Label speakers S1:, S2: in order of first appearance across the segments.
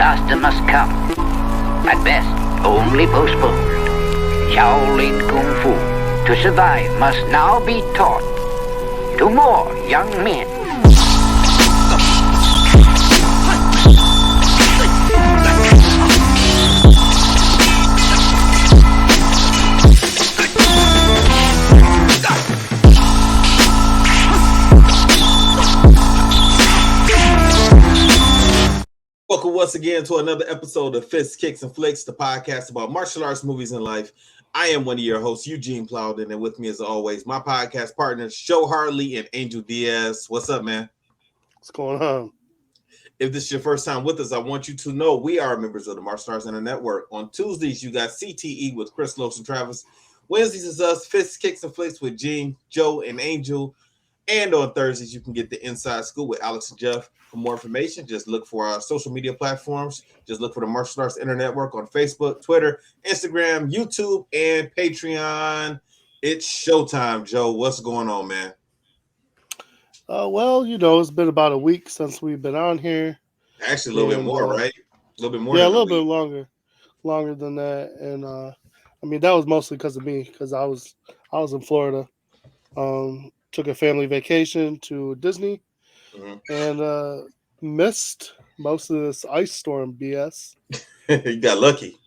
S1: disaster must come. At best, only postponed. Shaolin Kung Fu, to survive, must now be taught to more young men.
S2: Welcome once again to another episode of Fists, Kicks, and Flicks, the podcast about martial arts, movies, and life. I am one of your hosts, Eugene Plowden, and with me as always, my podcast partners, Joe Harley and Angel Diaz. What's up, man?
S3: What's going on?
S2: If this is your first time with us, I want you to know we are members of the Martial Arts Center Network. On Tuesdays, you got CTE with Chris, Los, and Travis. Wednesdays is us, Fists, Kicks, and Flicks with Gene, Joe, and Angel. And on Thursdays, you can get the Inside School with Alex and Jeff. For more information, just look for our social media platforms. Just look for the Martial Arts Internet Network on Facebook, Twitter, Instagram, YouTube, and Patreon. It's showtime, Joe. What's going on, man?
S3: Well, it's been about a week since we've been on here.
S2: Actually, a little bit more, right? A little bit more.
S3: Yeah, a little bit longer than that. And that was mostly because of me, because I was in Florida. Took a family vacation to Disney, and missed most of this ice storm BS.
S2: You got lucky.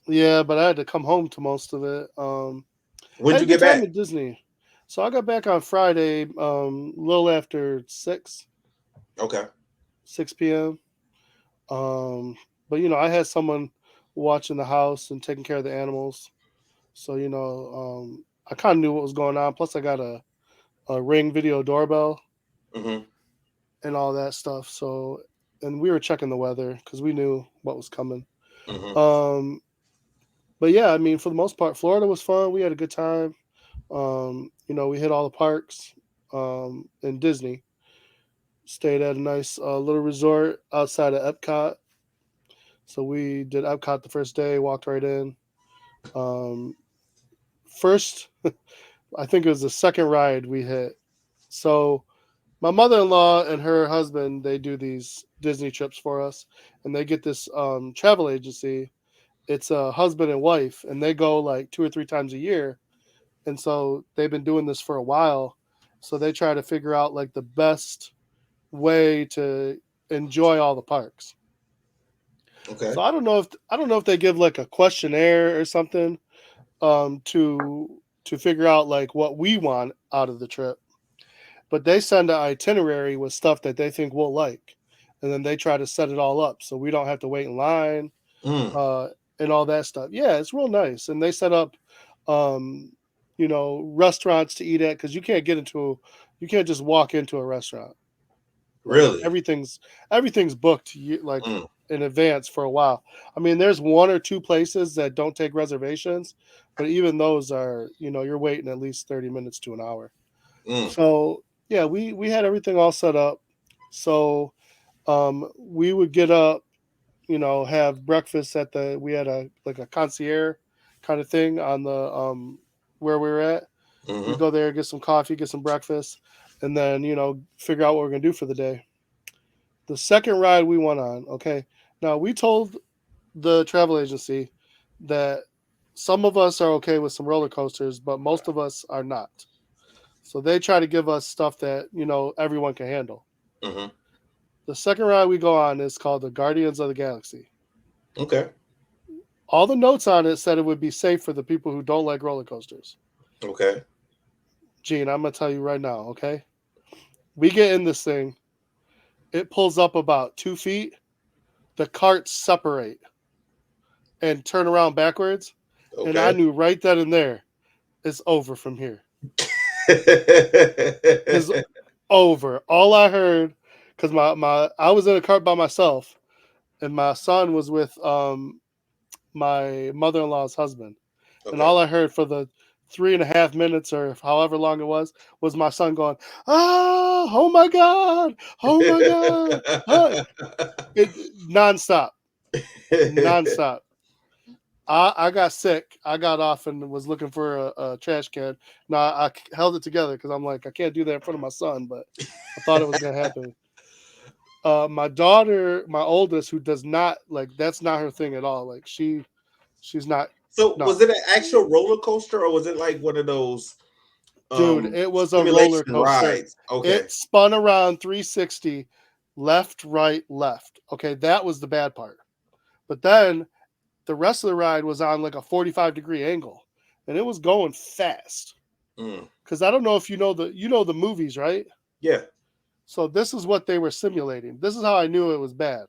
S3: Yeah, but I had to come home to most of it.
S2: When did you get back?
S3: At Disney. So I got back on Friday, a little after 6.
S2: Okay.
S3: 6 p.m. But I had someone watching the house and taking care of the animals. So, I kind of knew what was going on. Plus I got a Ring video doorbell and all that stuff. So, and we were checking the weather because we knew what was coming. But yeah, for the most part, Florida was fun. We had a good time. We hit all the parks in Disney. Stayed at a nice little resort outside of Epcot. So we did Epcot the first day, walked right in. First, I think it was the second ride we hit. So my mother-in-law and her husband, they do these Disney trips for us, and they get this travel agency. It's a husband and wife, and they go like 2 or 3 times a year. And so they've been doing this for a while. So they try to figure out like the best way to enjoy all the parks.
S2: Okay.
S3: So I don't know if they give like a questionnaire or something to figure out like what we want out of the trip. But they send an itinerary with stuff that they think we'll like. And then they try to set it all up so we don't have to wait in line and all that stuff. Yeah, it's real nice. And they set up, restaurants to eat at, because you can't just walk into a restaurant.
S2: Really?
S3: Everything's booked like in advance for a while. There's 1 or 2 places that don't take reservations, but even those are, you're waiting at least 30 minutes to an hour. So yeah, we had everything all set up. So we would get up, have breakfast we had a concierge kind of thing on the where we were at. We go there, get some coffee, get some breakfast, and then figure out what we're gonna do for the day. The second ride we went on, okay. Now we told the travel agency that some of us are okay with some roller coasters, but most of us are not. So they try to give us stuff that everyone can handle. The second ride we go on is called the Guardians of the Galaxy.
S2: Okay.
S3: All the notes on it said it would be safe for the people who don't like roller coasters.
S2: Okay.
S3: Gene, I'm going to tell you right now, okay? We get in this thing. It pulls up about 2 feet. The carts separate and turn around backwards. Okay. And I knew right then and there, it's over from here. It's over. All I heard, because I was in a cart by myself, and my son was with my mother-in-law's husband. Okay. And all I heard for the 3.5 minutes or however long it was my son going, oh my God, nonstop. I got sick. I got off and was looking for a trash can. Now I held it together because I'm like, I can't do that in front of my son, but I thought it was going to happen. My daughter, my oldest, who does not like, that's not her thing at all. Like she's not.
S2: So
S3: No,
S2: was it an actual roller coaster or was it like one of those
S3: dude, it was a roller
S2: simulation
S3: coaster.
S2: rides? Okay.
S3: It spun around 360, left, right, left. Okay, that was the bad part. But then the rest of the ride was on like a 45-degree angle, and it was going fast.
S2: Mm.
S3: Because I don't know if you know the movies, right?
S2: Yeah.
S3: So this is what they were simulating. This is how I knew it was bad.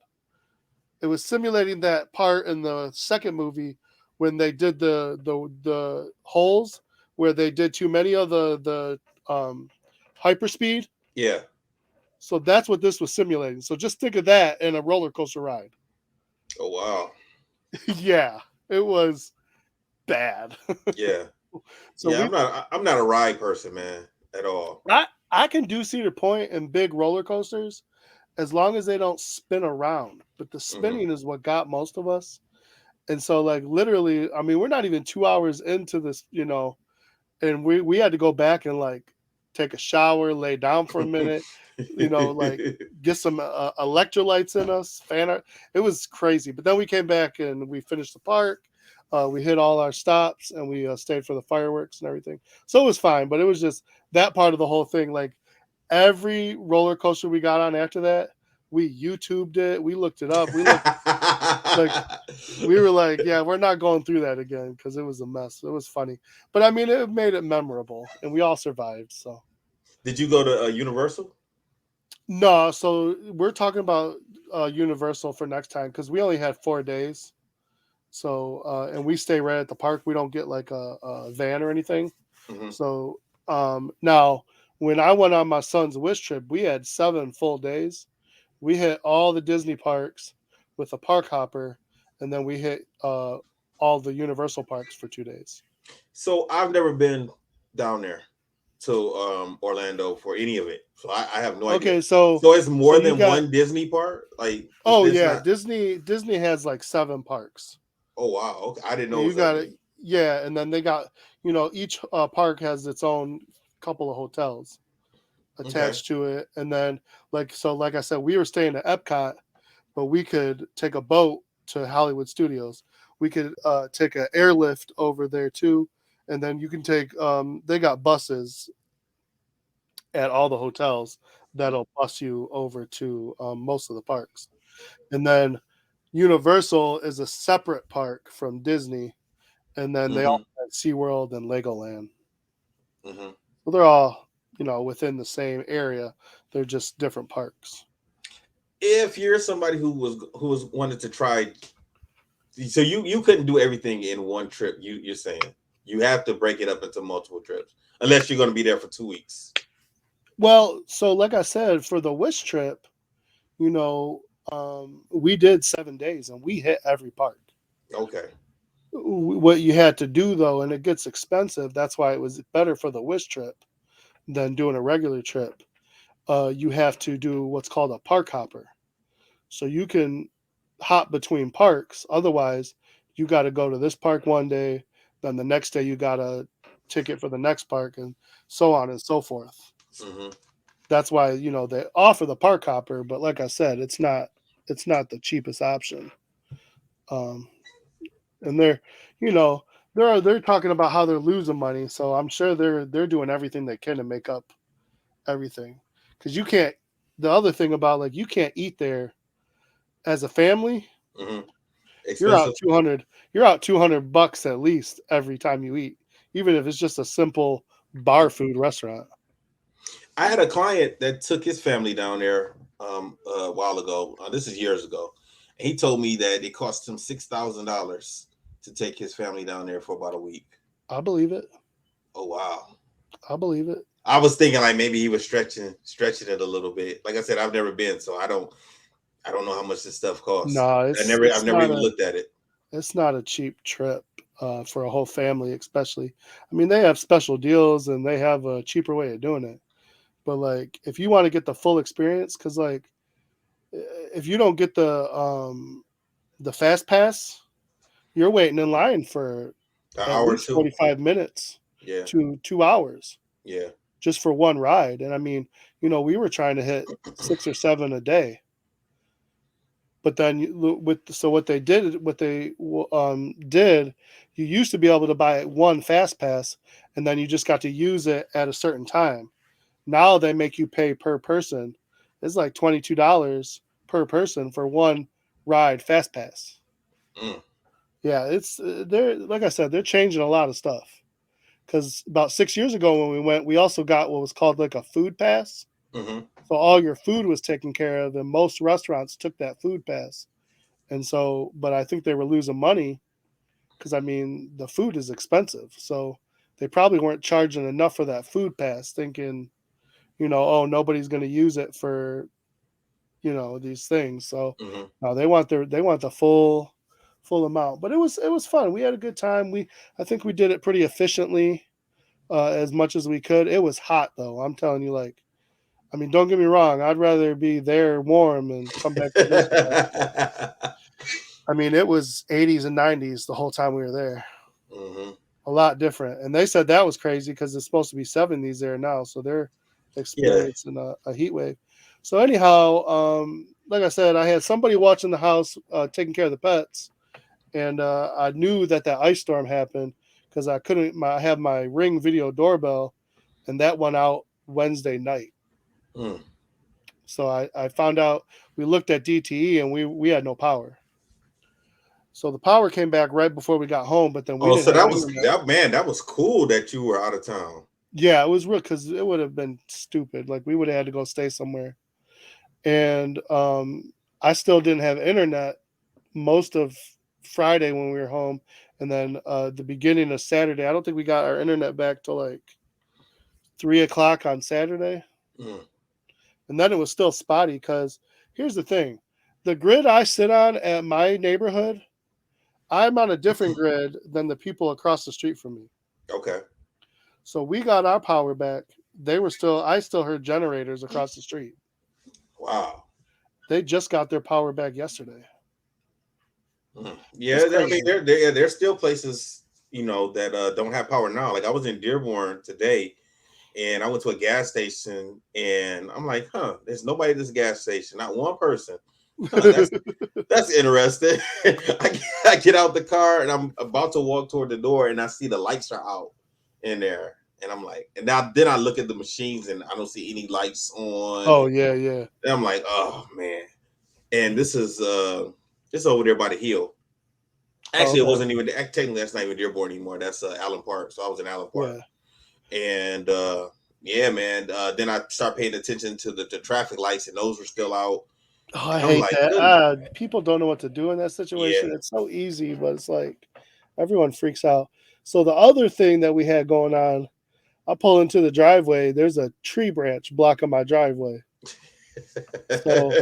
S3: It was simulating that part in the second movie when they did the holes where they did too many of the hyperspeed.
S2: Yeah.
S3: So that's what this was simulating. So just think of that in a roller coaster ride.
S2: Oh wow.
S3: Yeah, it was bad.
S2: Yeah.
S3: So
S2: Yeah, I'm not a ride person, man, at all.
S3: I can do Cedar Point and big roller coasters as long as they don't spin around. But the spinning is what got most of us. And so like literally, I mean, we're not even 2 hours into this, and we had to go back and like take a shower, lay down for a minute, like get some electrolytes in us, it was crazy. But then we came back and we finished the park. We hit all our stops and we stayed for the fireworks and everything. So it was fine, but it was just that part of the whole thing. Like every roller coaster we got on after that, we YouTubed it. We looked it up. We were like, yeah, we're not going through that again because it was a mess. It was funny, but I mean, it made it memorable, and we all survived. So,
S2: Did you go to Universal?
S3: no, so we're talking about Universal for next time because we only had 4 days. So, and we stay right at the park. We don't get like a van or anything.
S2: Mm-hmm.
S3: So, now when I went on my son's wish trip, we had 7 full days. We hit all the Disney parks with a park hopper, and then we hit all the Universal parks for 2 days.
S2: So I've never been down there to Orlando for any of it, so I have no idea.
S3: Okay, so
S2: it's more than one Disney park. Like,
S3: oh yeah, Disney has like 7 parks.
S2: Oh wow, okay, I didn't know.
S3: You got it. Yeah, and then they got each park has its own couple of hotels attached to it, and then like I said, we were staying at Epcot, but we could take a boat to Hollywood Studios. We could take an airlift over there too, and then you can take. They got buses at all the hotels that'll bus you over to most of the parks, and then Universal is a separate park from Disney, and then they all have SeaWorld and Legoland. So they're all within the same area. They're just different parks.
S2: If you're somebody who was wanted to try, so you couldn't do everything in one trip. You're saying you have to break it up into multiple trips unless you're going to be there for 2 weeks.
S3: Well, so like I said, for the Wish trip, we did 7 days and we hit every park.
S2: Okay.
S3: What you had to do though, and it gets expensive. That's why it was better for the Wish trip than doing a regular trip. You have to do what's called a park hopper. So you can hop between parks. Otherwise, you got to go to this park one day, then the next day you got a ticket for the next park, and so on and so forth. That's why they offer the park hopper, but like I said, it's not the cheapest option. And they're talking about how they're losing money, so I'm sure they're doing everything they can to make up everything, because you can't. The other thing about like you can't eat there as a family. You're out 200. You're out $200 at least every time you eat, even if it's just a simple bar food restaurant.
S2: I had a client that took his family down there a while ago. This is years ago. And he told me that it cost him $6,000 to take his family down there for about a week.
S3: I believe it.
S2: Oh wow.
S3: I believe it.
S2: I was thinking like maybe he was stretching it a little bit. Like I said, I've never been, so I don't know how much this stuff costs.
S3: No,
S2: I've never even looked at it.
S3: It's not a cheap trip for a whole family, especially. I mean, they have special deals and they have a cheaper way of doing it. But like, if you want to get the full experience, because like, if you don't get the fast pass, you're waiting in line for
S2: an hour or
S3: 45 minutes.
S2: Yeah.
S3: To 2 hours.
S2: Yeah.
S3: Just for one ride. And I mean, we were trying to hit 6 or 7 a day. But then what they did, you used to be able to buy one fast pass, and then you just got to use it at a certain time. Now they make you pay per person. It's like $22 per person for one ride fast pass.
S2: Mm.
S3: Yeah, it's they're like I said, they're changing a lot of stuff. Because about 6 years ago when we went, we also got what was called like a food pass.
S2: Mm-hmm.
S3: So all your food was taken care of, and most restaurants took that food pass. And so, but I think they were losing money because I mean the food is expensive, so they probably weren't charging enough for that food pass, thinking, oh, nobody's going to use it for, these things. So
S2: Mm-hmm.
S3: no, they want the full amount. But it was fun. We had a good time. I think we did it pretty efficiently, as much as we could. It was hot though. I'm telling you, like, I mean, don't get me wrong. I'd rather be there warm and come back to this. I mean, it was 80s and 90s the whole time we were there.
S2: Mm-hmm.
S3: A lot different. And they said that was crazy because it's supposed to be 70s there now. So they're
S2: Yeah.
S3: experiencing a heat wave. So anyhow, like I said, I had somebody watching the house, taking care of the pets. And I knew that ice storm happened because I have my Ring video doorbell, and that went out Wednesday night.
S2: Mm.
S3: So I found out, we looked at DTE and we had no power. So the power came back right before we got home, but then we
S2: Oh,
S3: didn't
S2: so
S3: have
S2: that was
S3: internet.
S2: that man. That was cool that you were out of town.
S3: Yeah, it was real because it would have been stupid. Like we would have had to go stay somewhere. And I still didn't have internet most of Friday when we were home. And then the beginning of Saturday, I don't think we got our internet back till like 3 o'clock on Saturday.
S2: Mm.
S3: And then it was still spotty because here's the thing. The grid I sit on at my neighborhood, I'm on a different grid than the people across the street from me.
S2: Okay.
S3: So we got our power back. I still heard generators across the street.
S2: Wow.
S3: They just got their power back yesterday.
S2: Mm.
S3: It's
S2: Yeah, I
S3: crazy.
S2: mean, there's still places that don't have power now. Like I was in Dearborn today, and I went to a gas station, and I'm like, there's nobody at this gas station, not one person. That's interesting. I get out the car, and I'm about to walk toward the door, and I see the lights are out in there, and I'm like, and then I look at the machines, and I don't see any lights on.
S3: Oh yeah, yeah.
S2: And I'm like, oh man. And this is over there by the hill.
S3: Oh,
S2: Actually, it
S3: okay.
S2: wasn't even technically that's not even Dearborn anymore. That's Allen Park. So I was in Allen Park.
S3: Yeah.
S2: And yeah, man. Then I start paying attention to the traffic lights, and those were still out.
S3: Oh, I
S2: And I'm
S3: hate
S2: like,
S3: that. People don't know what to do in that
S2: yeah.
S3: situation. It's so easy, but it's like everyone freaks out. So the other thing that we had going on, I pull into the driveway. There's a tree branch blocking my driveway. So,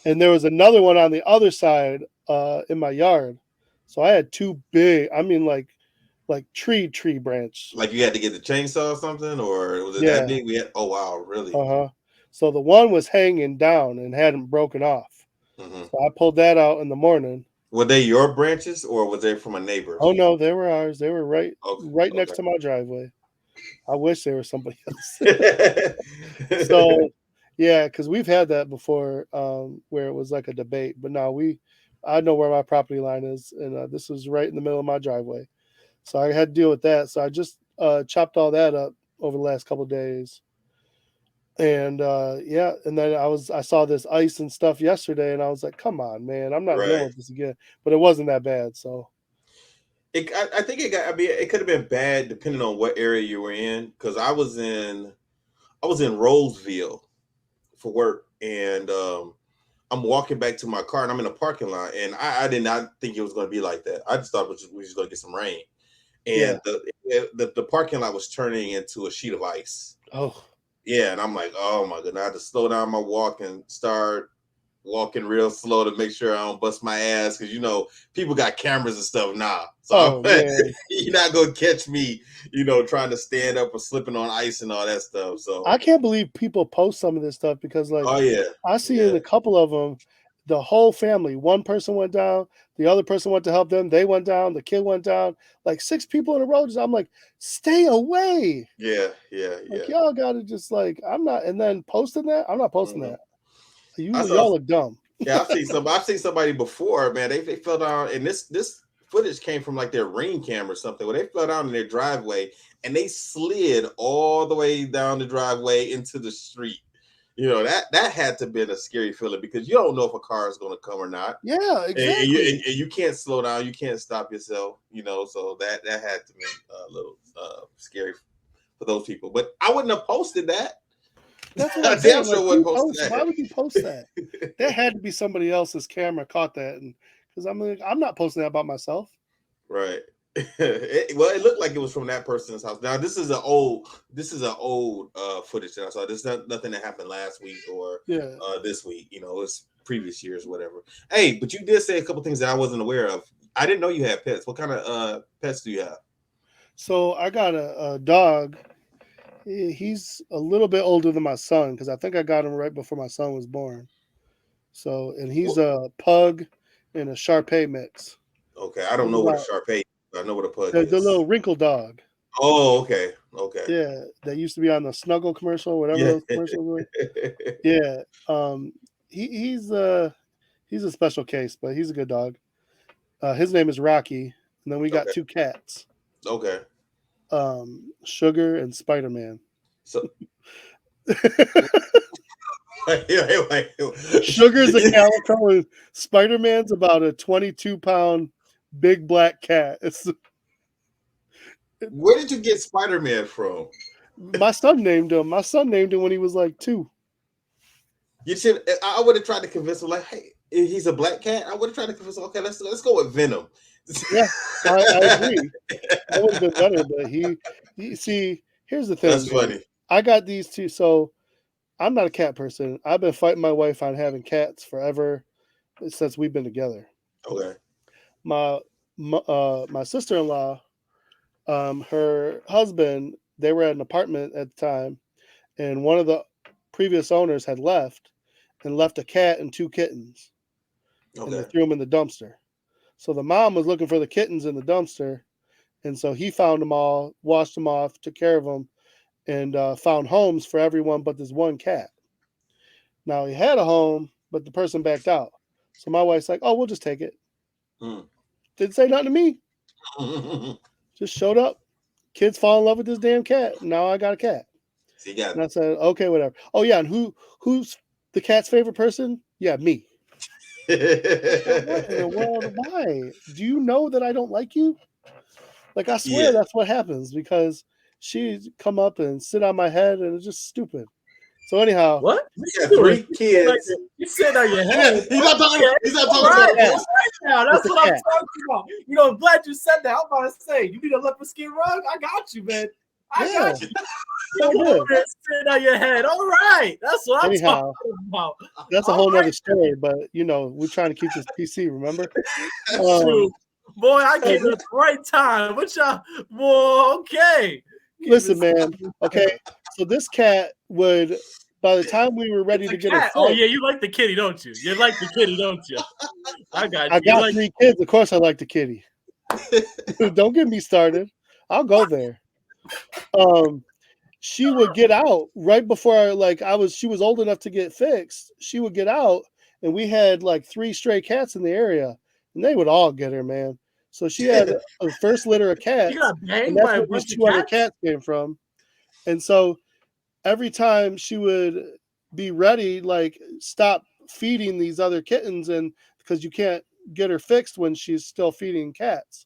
S3: and there was another one on the other side in my yard. So I had two big, I mean, like tree branch.
S2: Like you had to get the chainsaw or something, or was it that
S3: Yeah.
S2: big? Oh wow, really?
S3: Uh-huh. So the one was hanging down and hadn't broken off.
S2: Mm-hmm.
S3: So I pulled that out in the morning.
S2: Were they your branches, or was they from a neighbor's?
S3: Oh no, they were ours. They were right next
S2: Okay.
S3: to my driveway. I wish they were somebody else. So yeah, because we've had that before, where it was like a debate. But now I know where my property line is, and this was right in the middle of my driveway. So I had to deal with that. So I just chopped all that up over the last couple of days. And yeah, and then I saw this ice and stuff yesterday, and I was like, "Come on, man, I'm not dealing
S2: Right.
S3: with this again." But it wasn't that bad, so
S2: I think it got. I mean, it could have been bad depending on what area you were in. Because I was in Roseville for work, and I'm walking back to my car, and I'm in a parking lot, and I did not think it was going to be like that. I just thought we were just going to get some rain,
S3: yeah.
S2: and the parking lot was turning into a sheet of ice.
S3: Oh,
S2: Yeah, and I'm like, oh my goodness, I had to slow down my walk and start walking real slow to make sure I don't bust my ass, because people got cameras and stuff now. So
S3: man,
S2: you're not gonna catch me, trying to stand up or slipping on ice and all that stuff. So
S3: I can't believe people post some of this stuff because, like,
S2: oh yeah,
S3: I see in
S2: yeah,
S3: a couple of them, the whole family, one person went down, the other person went to help them, they went down, the kid went down, like 6 people in a row. I'm like, stay away.
S2: yeah.
S3: Like, y'all gotta just like, I'm not, and then posting that, I'm not posting
S2: Mhm.
S3: that.
S2: I
S3: Y'all
S2: saw
S3: look dumb.
S2: Yeah, I've seen somebody before, man. They fell down, and this footage came from like their Ring cam or something, where they fell down in their driveway and they slid all the way down the driveway into the street. You know, that had to have been a scary feeling because you don't know if a car is going to come or not.
S3: Yeah, exactly.
S2: And you can't slow down, you can't stop yourself. You know, so that had to be a little scary for those people. But I wouldn't have posted that.
S3: That's what I'm saying. Why would you post that? That had to be somebody else's camera caught that, and because I'm not posting that about myself.
S2: Right. It looked like it was from that person's house. Now this is an old footage that I saw. This is nothing that happened last week or this week. You know, it's previous years, whatever. Hey, but you did say a couple things that I wasn't aware of. I didn't know you had pets. What kind of pets do you have?
S3: So I got a dog. He's a little bit older than my son because I think I got him right before my son was born. So, and he's a pug and a Shar-Pei mix.
S2: Okay, I don't know what a Shar-Pei is. I know what a pug is.
S3: The little wrinkle dog.
S2: Oh, okay.
S3: Yeah, that used to be on the Snuggle commercial, whatever those commercials were. Yeah, he's a special case, but he's a good dog. His name is Rocky, and then we got two cats.
S2: Okay.
S3: Sugar and Spider-Man.
S2: So
S3: Sugar's a calico and Spider-Man's about a 22-pound big black cat.
S2: Where did you get Spider-Man from?
S3: My son named him. My son named him when he was like 2.
S2: You should. I would have tried to convince him, like, hey, he's a black cat. I would have tried to convince him. Okay, let's go with Venom.
S3: Yeah, I agree. That would have been better, but he see. Here's the thing.
S2: That's funny.
S3: I got these two, so I'm not a cat person. I've been fighting my wife on having cats forever since we've been together.
S2: Okay.
S3: My sister-in-law, her husband, they were at an apartment at the time, and one of the previous owners had left a cat and 2 kittens. Okay. And they threw them in the dumpster. So the mom was looking for the kittens in the dumpster, and so he found them all, washed them off, took care of them, and found homes for everyone but this one cat. Now, he had a home, but the person backed out. So my wife's like, oh, we'll just take it. Didn't say nothing to me. Just showed up. Kids fall in love with this damn cat. Now I got a cat.
S2: So you got
S3: and I said, okay, whatever. Oh, yeah, and who's the cat's favorite person? Yeah, me. What in the world? Why? Do you know that I don't like you? Like, I swear that's what happens because she'd come up and sit on my head and it's just stupid. So anyhow,
S4: what?
S2: You got 3 kids.
S4: You said on your head.
S2: He's not talking about
S4: right now. That's what I'm talking about. You know, I'm glad you said that. I'm about to say, you need a leopard skin rug? I got you, man. I got you. Sit on your head. All right. That's what I'm talking about.
S3: That's a whole other story, but you know, we're trying to keep this PC, remember?
S4: That's true. Boy, I gave it the right time. What y'all, boy, okay.
S3: Listen, man. Okay. So this cat would, by the time we were ready to get it.
S4: Oh, yeah, you like the kitty, don't you? You like the kitty, don't you? I got you.
S3: I got 3 kids. Of course I like the kitty. Don't get me started. I'll go there. She would get out right before she was old enough to get fixed. She would get out and we had like 3 stray cats in the area and they would all get her, man. So she had a first litter of cats. And that's where these 2 other cats came from. And so every time she would be ready, like stop feeding these other kittens and because you can't get her fixed when she's still feeding cats.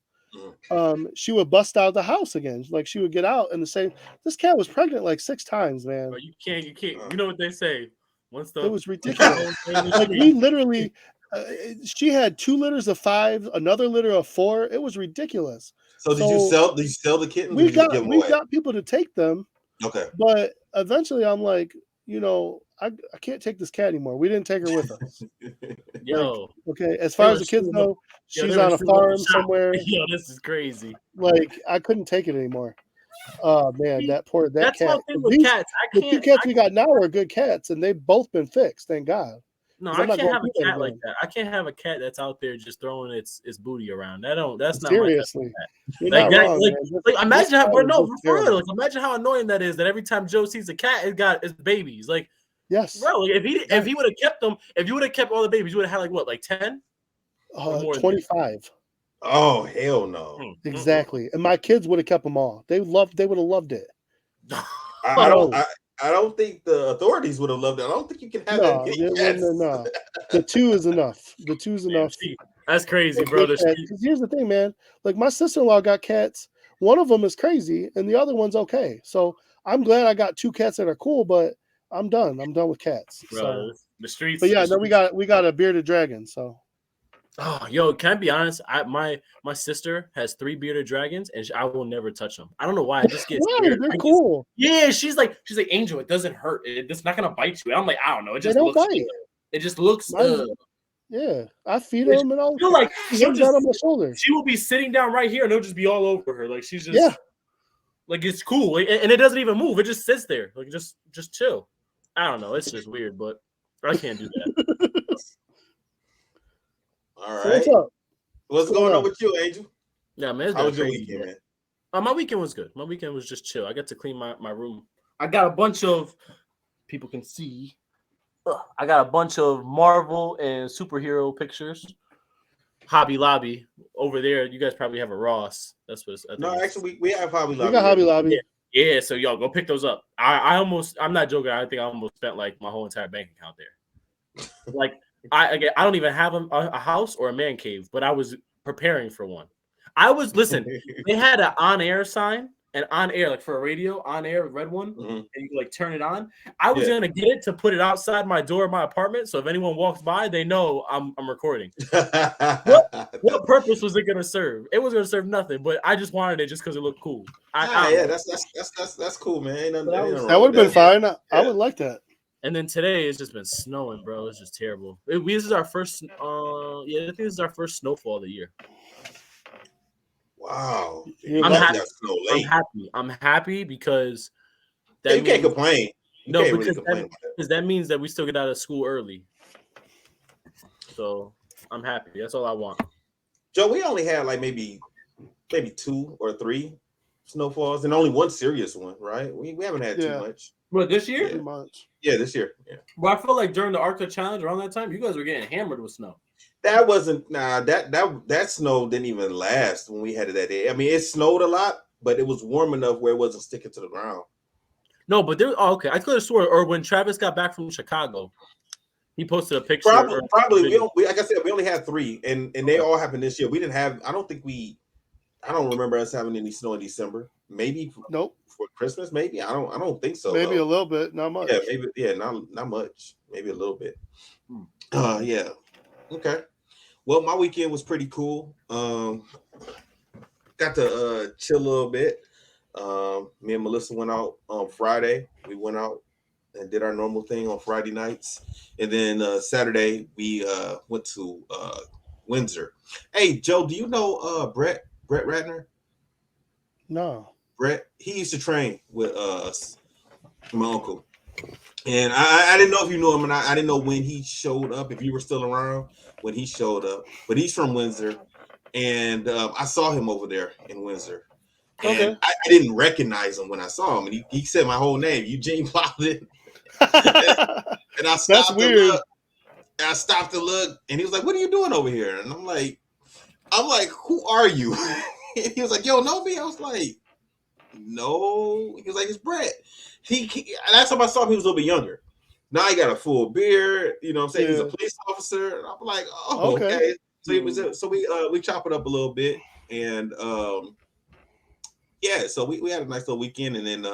S3: She would bust out of the house again. Like she would get out and this cat was pregnant like 6 times, man.
S4: But you can't. You know what they say?
S3: It was ridiculous. Like we literally, she had 2 litters of 5, another litter of 4. It was ridiculous.
S2: So did you sell the kittens?
S3: We got people to take them.
S2: Okay.
S3: But eventually I'm like, you know, I can't take this cat anymore. We didn't take her with us.
S4: Yo.
S3: Okay. As far as the kids know, she's on a farm somewhere.
S4: Yo, this is crazy.
S3: Like I couldn't take it anymore. Oh man, that cat.
S4: That's one thing with cats.
S3: The 2 cats we got now are good cats, and they've both been fixed. Thank God.
S4: No, I can't have a cat like that. I can't have a cat that's out there just throwing its booty around. That's not
S3: seriously.
S4: Like imagine how imagine how annoying that is. That every time Joe sees a cat, it's got its babies. Like
S3: Yes,
S4: bro. Like if he would have kept them, if you would have kept all the babies, you would have had like what, like 10?
S3: 25.
S2: Oh hell no!
S3: Exactly. And my kids would have kept them all. They would have loved it.
S2: I don't think the authorities would have loved it. I don't think you can have that many cats.
S3: No. The 2 is enough. The 2 is enough.
S4: That's crazy, bro.
S3: Because here's the thing, man. Like my sister-in-law got cats. One of them is crazy, and the other one's okay. So I'm glad I got 2 cats that are cool, but I'm done. I'm done with cats.
S4: Bro,
S3: so
S4: the streets.
S3: But yeah, no, we got a bearded dragon. So.
S4: Oh, yo, can I be honest? My sister has 3 bearded dragons, and I will never touch them. I don't know why. I just get scared.
S3: They're cool.
S4: Yeah, she's like Angel. It doesn't hurt. It's not gonna bite you. I'm like, I don't know. It just
S3: looks.
S4: Bite. It just looks.
S3: Yeah, I feed them and all.
S4: Feel like
S3: she'll just on my shoulder.
S4: She will be sitting down right here, and it'll just be all over her. Like she's just like it's cool, and it doesn't even move. It just sits there, like just chill. I don't know. It's just weird, but I can't do that.
S2: All right.
S3: So what's up?
S2: What's going on with you, Angel?
S4: Yeah, man.
S2: How was your weekend, man?
S4: My weekend was good. My weekend was just chill. I got to clean my room. I got a bunch of people can see. I got a bunch of Marvel and superhero pictures. Hobby Lobby over there. You guys probably have a Ross. That's what it's.
S2: No, actually, we have Hobby Lobby.
S3: We got Hobby Lobby.
S4: Yeah. So y'all go pick those up. I'm not joking. I think I almost spent like my whole entire bank account there. Like I don't even have a house or a man cave, but I was preparing for one. They had an on-air sign, and on-air, like for a radio, on-air, red one, and you like turn it on. I was gonna get it to put it outside my door of my apartment, so if anyone walks by, they know I'm recording. What purpose was it gonna serve? It was gonna serve nothing, but I just wanted it just because it looked cool.
S2: That's cool, man.
S3: That would have been fine. I would like that.
S4: And then today it's just been snowing, bro. It's just terrible. This is our first. I think this is our first snowfall of the year.
S2: Wow.
S4: I'm happy. I'm happy because
S2: you can't complain.
S4: Because that means that we still get out of school early. So I'm happy. That's all I want.
S2: Joe, we only had like maybe 2 or 3 snowfalls and only one serious one, right? We haven't had too much.
S4: What, this year?
S3: Too much.
S2: Yeah, this year. Yeah.
S4: Well, I feel like during the Arctic Challenge around that time, you guys were getting hammered with snow.
S2: That wasn't that snow didn't even last when we had it that day. I mean, it snowed a lot, but it was warm enough where it wasn't sticking to the ground.
S4: No, but okay. I could have sworn, or when Travis got back from Chicago, he posted a picture.
S2: Probably. Like I said, we only had 3, and they all happened this year. We didn't have. I don't remember us having any snow in December. Maybe for Christmas. Maybe I don't think so.
S3: Maybe a little bit, not much.
S2: Yeah, maybe. Yeah, not much. Maybe a little bit. Yeah. Okay. Well, my weekend was pretty cool. Got to chill a little bit. Me and Melissa went out on Friday. We went out and did our normal thing on Friday nights, and then Saturday we went to Windsor. Hey, Joe, do you know Brett Ratner?
S3: No.
S2: Brett, he used to train with us, my uncle, and I didn't know if you knew him, and I didn't know when he showed up, if you were still around when he showed up. But he's from Windsor, and I saw him over there in Windsor. And I didn't recognize him when I saw him, and he said my whole name, Eugene Plowden. And I stopped.
S3: That's weird.
S2: Look, and I stopped to look, and he was like, "What are you doing over here?" And I'm like, "Who are you?" And he was like, "Yo, know me?" I was like, "No." He was like, "It's Brett." Last time I saw him, he was a little bit younger. Now he got a full beard. You know what I'm saying? He's a police officer. And I'm like, "Oh, okay." So we chop it up a little bit, and so we had a nice little weekend, and then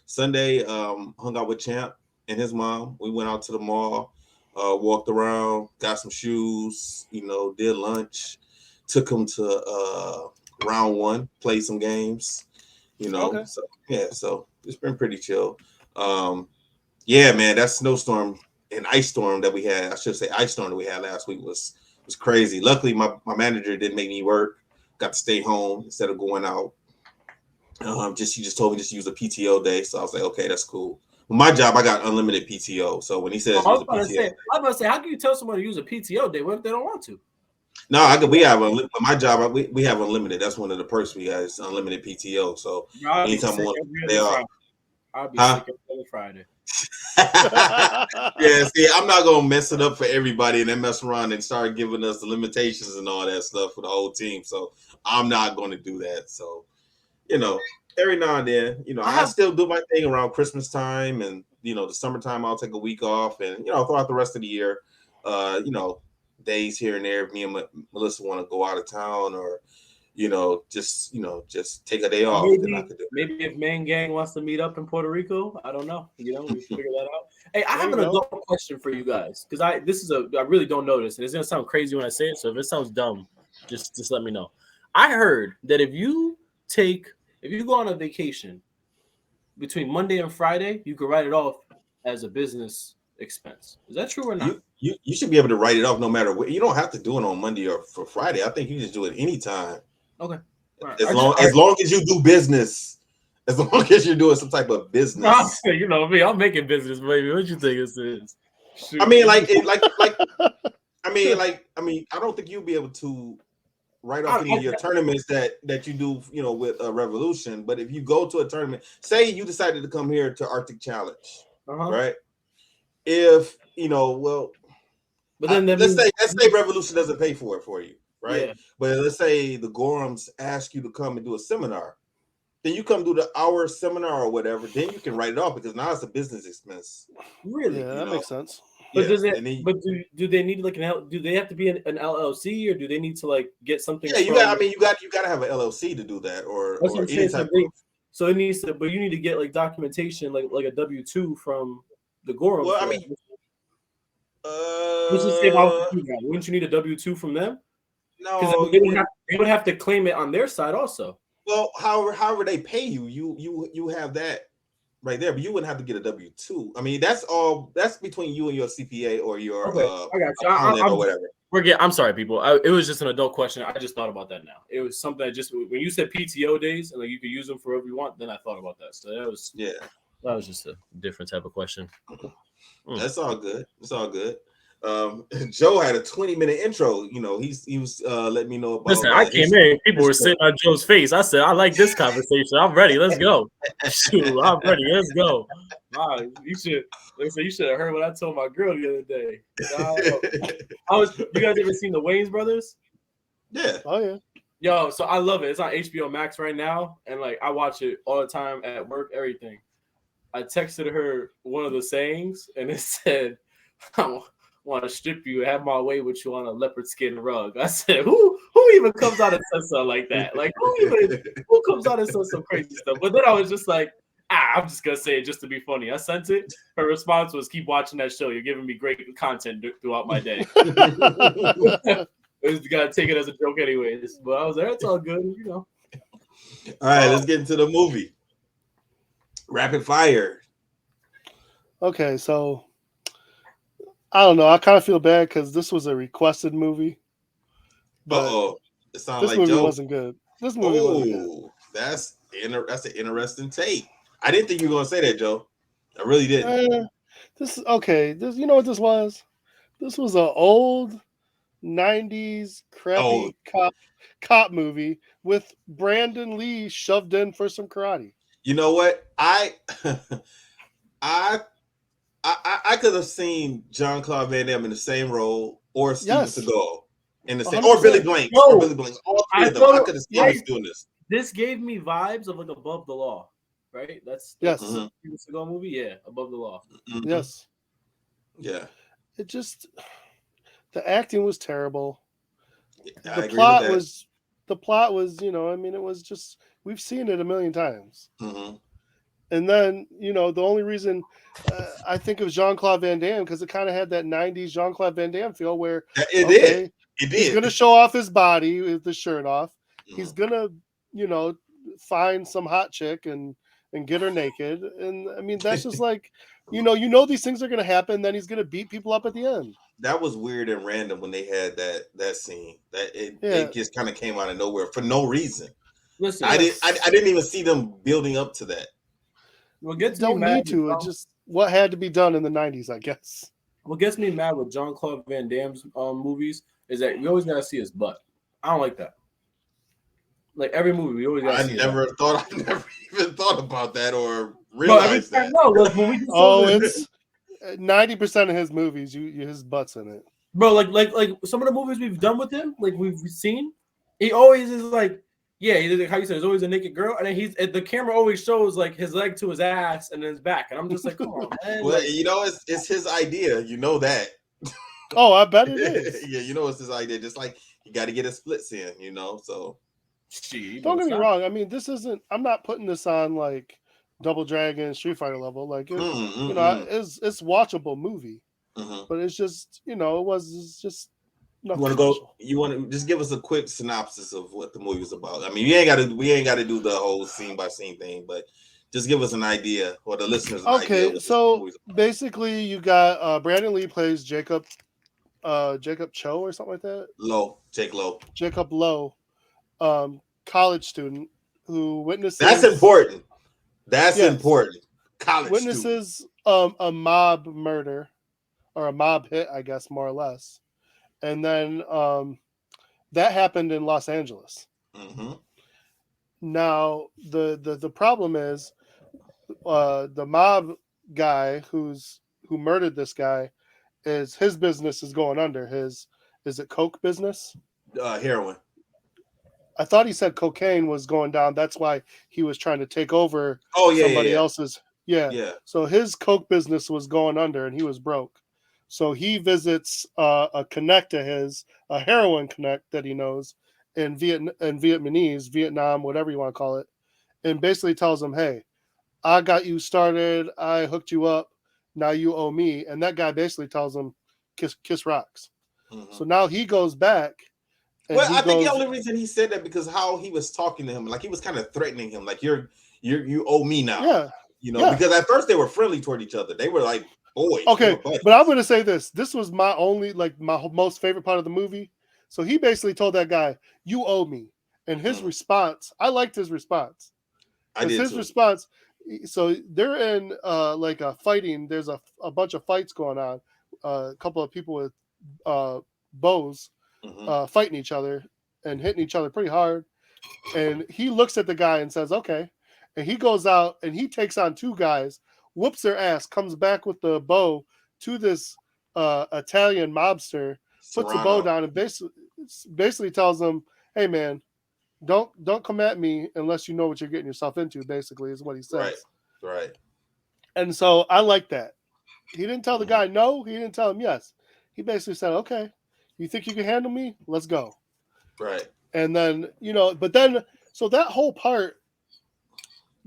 S2: Sunday hung out with Champ and his mom. We went out to the mall, walked around, got some shoes, did lunch, took him to round 1, played some games, So it's been pretty chill. Man, that snowstorm and ice storm that we had, I should say ice storm that we had last week was crazy. Luckily, my manager didn't make me work. Got to stay home instead of going out. He just told me just use a PTO day. So I was like, okay, that's cool. Well, my job, I got unlimited PTO. So when he says,
S4: I was about to say, how can you tell someone to use a PTO day? What if they don't want to?
S2: No, we have my job. We have unlimited. That's one of the perks we got is unlimited PTO. So anytime I want to stay off,
S4: I'll be sick every Friday.
S2: Yeah, see, I'm not gonna mess it up for everybody and then mess around and start giving us the limitations and all that stuff for the whole team. So I'm not gonna do that. So, every now and then, I still do my thing around Christmas time and the summertime. I'll take a week off and throughout the rest of the year, days here and there. If me and Melissa want to go out of town or just take a day off.
S4: Maybe if Man Gang wants to meet up in Puerto Rico, I don't know. We figure that out. Hey, I have an adult question for you guys because I really don't know this, and it's gonna sound crazy when I say it. So if it sounds dumb, just let me know. I heard that if you go on a vacation between Monday and Friday, you can write it off as a business expense. Is that true or not?
S2: You should be able to write it off no matter what. You don't have to do it on Monday or for Friday. I think you just do it anytime.
S4: Okay. Right.
S2: As long as you do business, as long as you're doing some type of business.
S4: You know me, I'm making business, baby. What you think this is? Shoot.
S2: I mean, I don't think you'll be able to write off any of your tournaments that you do, with a Revolution. But if you go to a tournament, say you decided to come here to Arctic Challenge, right? If but then let's say Revolution doesn't pay for it for you, right? Yeah. But let's say the Gorhams ask you to come and do a seminar, then you come do the hour seminar or whatever. Then you can write it off because now it's a business expense.
S3: Really? Yeah, that makes sense.
S4: But do they need do they have to be an LLC or do they need to get something?
S2: Yeah, you got to have an LLC to do that or any type of.
S4: So it needs to, but you need to get documentation like a W-2 from the Gorham.
S2: Well, I mean,
S4: wouldn't you need a W-2 from them?
S2: No,
S4: because they would have to claim it on their side also.
S2: Well, however they pay you, you have that right there, but you wouldn't have to get a W-2. I mean, that's between you and your CPA or your
S4: I got you.
S2: Or whatever.
S4: I'm sorry, people. It was just an adult question. I just thought about that now. It was something when you said PTO days and you could use them for whatever you want, then I thought about that. So that was just a different type of question.
S2: That's all good. It's all good. Joe had a 20-minute intro. He was letting me know about.
S4: Listen, I came in. People were sitting on Joe's face. I said, "I like this conversation. I'm ready. Let's go. Shoot, I'm ready. Let's go." Wow, you should have heard what I told my girl the other day. You guys ever seen the Wayans brothers?
S2: Yeah.
S3: Oh yeah.
S4: Yo, so I love it. It's on HBO Max right now, and I watch it all the time at work. Everything. I texted her one of the sayings, and it said, "I want to strip you and have my way with you on a leopard skin rug." I said, who even comes out and says something like that? Who comes out and says some crazy stuff? But then I was just like, I'm just going to say it just to be funny. I sent it. Her response was, "Keep watching that show. You're giving me great content throughout my day." I was going to take it as a joke anyways. But I was there. It's all good,
S2: All right, let's get into the movie. Rapid fire.
S3: Okay, so I don't know. I kind of feel bad because this was a requested movie.
S2: But it sounds
S3: this
S2: like
S3: movie wasn't good. This movie wasn't good.
S2: That's an interesting take. I didn't think you were going to say that, Joe. I really didn't.
S3: This is okay. You know what this was? This was an old 90s crappy cop movie with Brandon Lee shoved in for some karate.
S2: You know what? I could have seen Jean-Claude Van Damme in the same role or Steven Seagal in the same, or Billy Blanks. All three of them. I could have seen us doing this.
S4: This gave me vibes of Above the Law, right? That's
S3: the
S4: Steven Seagal movie. Yeah, Above the Law.
S2: Mm-hmm.
S3: Yes.
S2: Yeah.
S3: It just, the acting was terrible.
S2: Yeah,
S3: the plot was, it was just, we've seen it a million times.
S2: Mm-hmm.
S3: And then, the only reason I think of Jean-Claude Van Damme because it kind of had that 90s Jean-Claude Van Damme feel where
S2: it did.
S3: He's going to show off his body with the shirt off. Mm-hmm. He's going to, find some hot chick and get her naked. And I mean, that's just these things are going to happen. Then he's going to beat people up at the end.
S2: That was weird and random when they had that scene. It just kind of came out of nowhere for no reason.
S4: Listen,
S2: I didn't even see them building up to that.
S4: What gets
S3: don't
S4: me mad
S3: need to. It's just what had to be done in the 90s, I guess.
S4: What gets me mad with Jean-Claude Van Damme's movies is that we always gotta see his butt. I don't like that. Like every movie, we always got.
S2: I never even thought about that or
S4: Bro, every
S2: realized
S4: time,
S2: that.
S4: no, like when we just
S3: it's 90% of his movies. His butt's in it.
S4: bro, like some of the movies we've done with him, like we've seen, he always is like, yeah, he's how you said, there's always a naked girl, and then the camera always shows like his leg to his ass and then his back, and I'm just like, come on, man.
S2: Well,
S4: like,
S2: you know, it's his idea. You know that.
S3: Oh, I bet it is.
S2: Yeah, you know it's his idea. Just like you got to get his splits in, you know. So
S3: don't get me wrong. I mean, this isn't. I'm not putting this on like Double Dragon, Street Fighter level. Like, you know, it's watchable movie, but it's just, you know, it's just.
S2: You want to go? You want to just give us a quick synopsis of what the movie is about? I mean, we ain't got to do the whole scene by scene thing, but just give us an idea, or the listeners.
S3: Okay, so basically, you got Brandon Lee plays Jacob Cho or something like that. Jacob Lowe, college student who witnesses.
S2: That's important. That's important. College
S3: witnesses a mob murder or a mob hit, I guess, more or less. And then that happened in Los Angeles. Now the problem is the mob guy who murdered this guy his business is going under. Is it coke business?
S2: Heroin.
S3: I thought he said cocaine was going down. That's why he was trying to take over somebody else's. Yeah. So his coke business was going under and he was broke. So he visits a connect of his, a heroin connect that he knows in Vietnam, whatever you want to call it, and basically tells him, hey, I got you started. I hooked you up. Now you owe me. And that guy basically tells him, kiss rocks. So now he goes back.
S2: Well, I think the only reason he said that because how he was talking to him, like he was kind of threatening him, like you owe me now.
S3: Yeah.
S2: You know, because at first they were friendly toward each other. They were like boys.
S3: Okay, but I'm going to say this. This was my most favorite part of the movie. So he basically told that guy, you owe me. And his response, I liked his response.
S2: I did
S3: his response, so they're in like a fighting. There's a bunch of fights going on. A couple of people with bows fighting each other and hitting each other pretty hard. And he looks at the guy and says, okay. And he goes out and he takes on two guys, whoops their ass, comes back with the bow to this Italian mobster, puts the bow down, and basically tells them, hey, man, don't come at me unless you know what you're getting yourself into, basically, is what he says.
S2: Right.
S3: And so I like that. He didn't tell the guy no. He didn't tell him yes. He basically said, okay, you think you can handle me? Let's go.
S2: Right.
S3: And then, you know, but then, so that whole part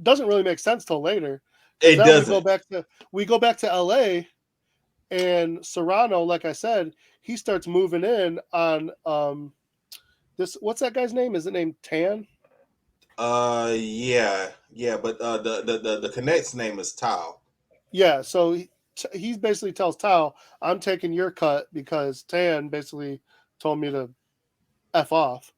S3: doesn't really make sense till later.
S2: It doesn't.
S3: We go back to LA, and Serrano, like I said, he starts moving in on this. What's that guy's name? Is it named Tan?
S2: Yeah, but the Connect's name is Tao.
S3: Yeah, so he basically tells Tao, I'm taking your cut because Tan basically told me to F off.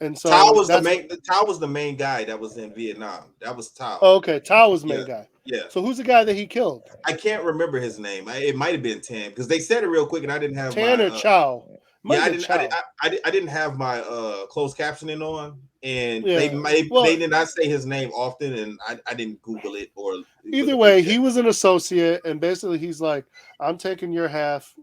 S3: And so
S2: Tao was the main guy that was in Vietnam. That was Tao.
S3: Oh, okay, Tao was the main guy.
S2: Yeah.
S3: So who's the guy that he killed?
S2: I can't remember his name. It might have been Tan because they said it real quick and I didn't have
S3: Tan or Chow.
S2: I didn't have my closed captioning on, and they did not say his name often, and I didn't Google it or
S3: either way. He was an associate, and basically he's like, I'm taking your half,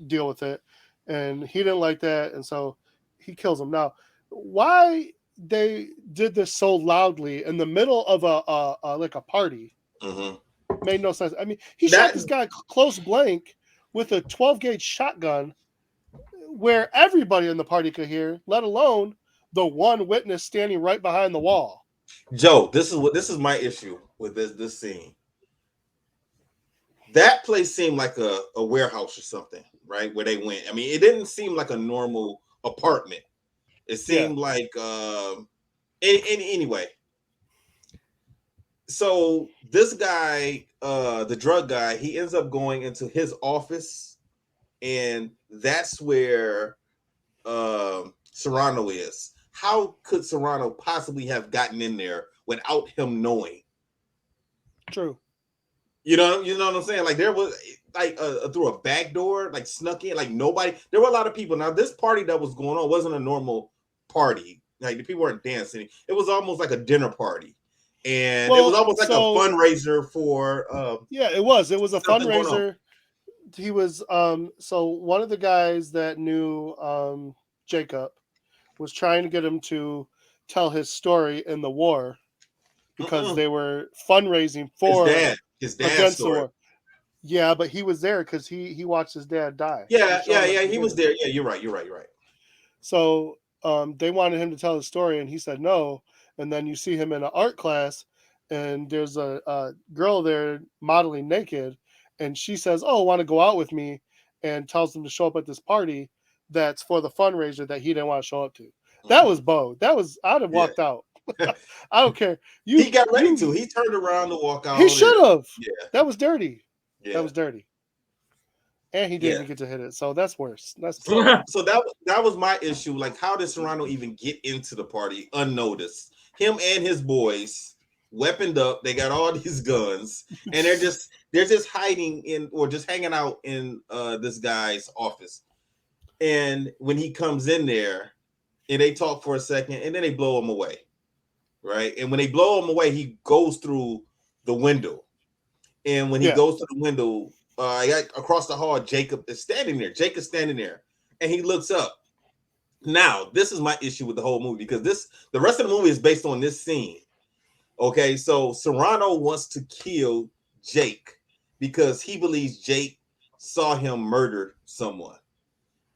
S3: deal with it, and he didn't like that, and so he kills him. Now, why they did this so loudly in the middle of a party made no sense. I mean, he shot this guy close blank with a 12-gauge shotgun where everybody in the party could hear, let alone the one witness standing right behind the wall.
S2: Joe, this is my issue with this scene. That place seemed like a warehouse or something, right? Where they went. I mean, it didn't seem like a normal apartment. It seemed like anyway. So this guy, the drug guy, he ends up going into his office, and that's where Serrano is. How could Serrano possibly have gotten in there without him knowing?
S3: True.
S2: You know what I'm saying? Like there was like through a back door, like snuck in, like nobody. There were a lot of people. Now this party that was going on wasn't a normal party. Like the people weren't dancing. It was almost like a dinner party, and it was almost like a fundraiser for.
S3: It was a fundraiser. He was so one of the guys that knew Jacob was trying to get him to tell his story in the war because they were fundraising for
S2: his dad's story.
S3: The war. Yeah, but he was there because he watched his dad die.
S2: Yeah, he was there. Yeah, you're right.
S3: So they wanted him to tell the story, and he said no. And then you see him in an art class, and there's a girl there modeling naked, and she says, "Oh, want to go out with me?" and tells him to show up at this party that's for the fundraiser that he didn't want to show up to. That was bold. I'd have walked out. I don't care.
S2: He got ready to. He turned around to walk out.
S3: He should have.
S2: Yeah.
S3: That was dirty.
S2: Yeah.
S3: That was dirty. And he didn't get to hit it, so that's worse.
S2: So that was my issue. Like, how did Serrano even get into the party unnoticed? Him and his boys, weaponed up. They got all these guns, and they're just hiding in or just hanging out in this guy's office. And when he comes in there, and they talk for a second, and then they blow him away, right? And when they blow him away, he goes through the window. And when he goes through the window, across the hall, Jacob is standing there. Jacob's standing there, and he looks up. Now, this is my issue with the whole movie because the rest of the movie is based on this scene. Okay, so Serrano wants to kill Jake because he believes Jake saw him murder someone.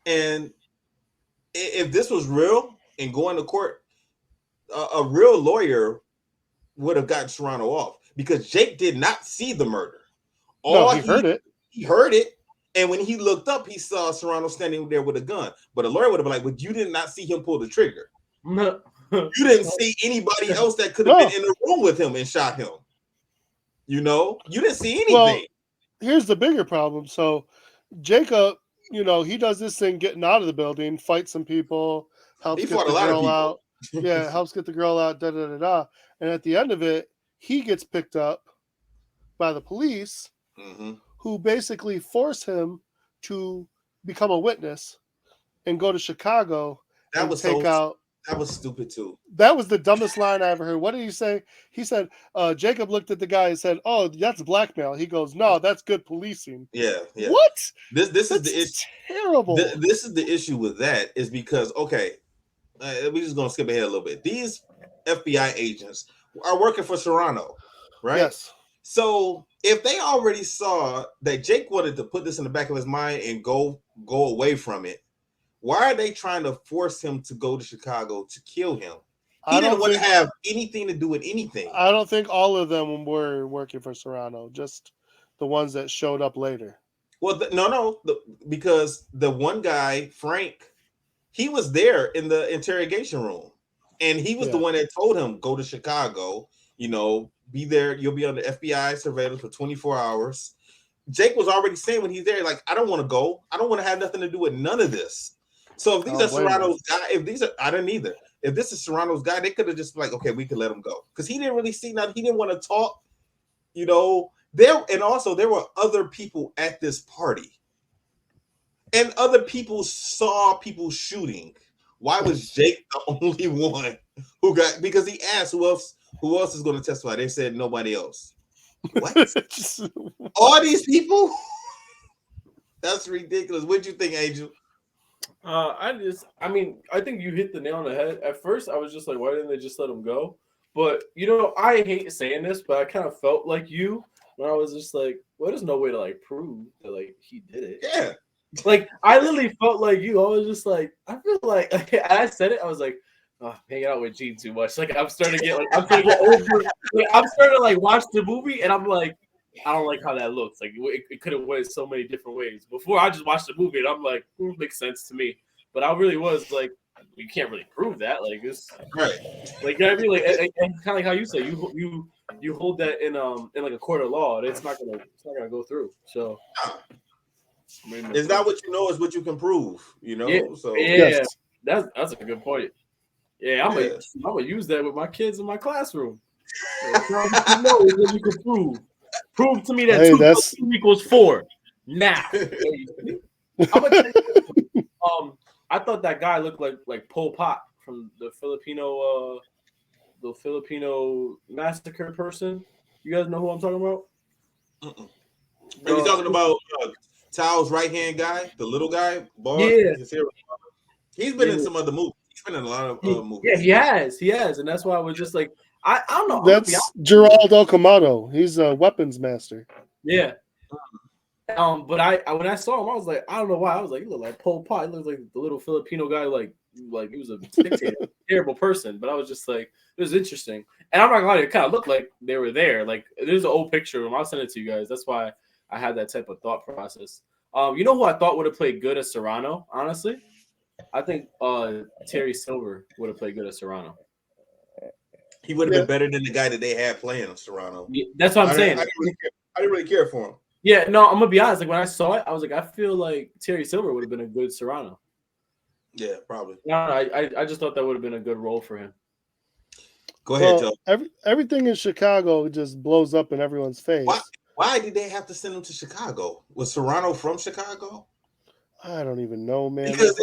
S2: And if this was real and going to court, a real lawyer would have gotten Serrano off because Jake did not see the murder.
S3: He heard it.
S2: He heard it. And when he looked up, he saw Serrano standing there with a gun. But a lawyer would have been like, "But you did not see him pull the trigger. You didn't see anybody else that could have been in the room with him and shot him. You didn't see anything."
S3: Well, here's the bigger problem. So Jacob, he does this thing getting out of the building, fights some people, helps get the girl out. Yeah, helps get the girl out, da-da-da-da. And at the end of it, he gets picked up by the police, who basically force him to become a witness and go to Chicago
S2: That was stupid too.
S3: That was the dumbest line I ever heard. What did he say? He said, Jacob looked at the guy and said, "Oh, that's blackmail." He goes, "No, that's good policing."
S2: Yeah.
S3: What?
S2: This is the issue.
S3: Terrible.
S2: This is the issue with that is because we're just gonna skip ahead a little bit. These FBI agents are working for Serrano, right?
S3: Yes.
S2: So if they already saw that Jake wanted to put this in the back of his mind and go away from it, why are they trying to force him to go to Chicago to kill him? He didn't want to have anything to do with anything.
S3: I don't think all of them were working for Serrano, just the ones that showed up later.
S2: Well, because the one guy, Frank, he was there in the interrogation room, and he was the one that told him, "Go to Chicago, be there. You'll be under FBI surveillance for 24 hours." Jake was already saying when he's there, like, "I don't want to go. I don't want to have nothing to do with none of this." So if these are Serrano's guy, I didn't either. If this is Serrano's guy, they could have just been like, "Okay, we could let him go," because he didn't really see nothing. He didn't want to talk. There were other people at this party, and other people saw people shooting. Why was Jake the only one who got? Because he asked who else is going to testify. They said nobody else. What? All these people? That's ridiculous. What'd you think, Angel?
S4: I think you hit the nail on the head. At first, I was just like, why didn't they just let him go? But, I hate saying this, but I kind of felt like you when I was just like, well, there's no way to, prove that, he did it.
S2: Yeah.
S4: I literally felt like you. I was just like, I feel like, I said it, I was like, oh, hanging out with Gene too much. I'm starting to get over. I'm starting to, watch the movie, and I'm like, I don't like how that looks. It could have went so many different ways. Before I just watched the movie and I'm like, it makes sense to me. But I really was like, you can't really prove that. It's
S2: right.
S4: You know what I mean? And kind of like how you say you hold that in a court of law, and it's not gonna go through. So
S2: it's not what you know, it's what you can prove.
S4: Yeah,
S2: so
S4: yeah, that's a good point. Yeah, I'm gonna use that with my kids in my classroom. What you can prove. Prove to me that 2 plus 2 equals 4. Now, I thought that guy looked like Pol Pot the Filipino massacre person. You guys know who I'm talking about?
S2: Are you talking about Tao's right hand guy, the little guy? Bald?
S4: Yeah.
S2: He's been in some other movies. He's been in a lot of movies.
S4: Yeah, he has, and that's why I was just like, I don't know.
S3: That's Geraldo Camado. He's a weapons master.
S4: Yeah. But when I saw him, I was like, I don't know why. I was like, he looked like Pol Pot. He looked like the little Filipino guy, like he was a dictator, terrible person. But I was just like, it was interesting. And I'm not gonna lie, it kind of looked like they were there. Like there's an old picture of him. I'll send it to you guys. That's why I had that type of thought process. You know who I thought would have played good as Serrano? Honestly, I think Terry Silver would have played good as Serrano.
S2: He would have been better than the guy that they had playing Serrano.
S4: Yeah, that's what I'm saying.
S2: I didn't really care for him.
S4: Yeah, no, I'm gonna be honest. Like when I saw it, I was like, I feel like Terry Silver would have been a good Serrano.
S2: Yeah, probably.
S4: No, I just thought that would have been a good role for him.
S2: Go ahead, Joe.
S3: Everything in Chicago just blows up in everyone's face.
S2: Why did they have to send him to Chicago? Was Serrano from Chicago?
S3: I don't even know, man.
S2: Because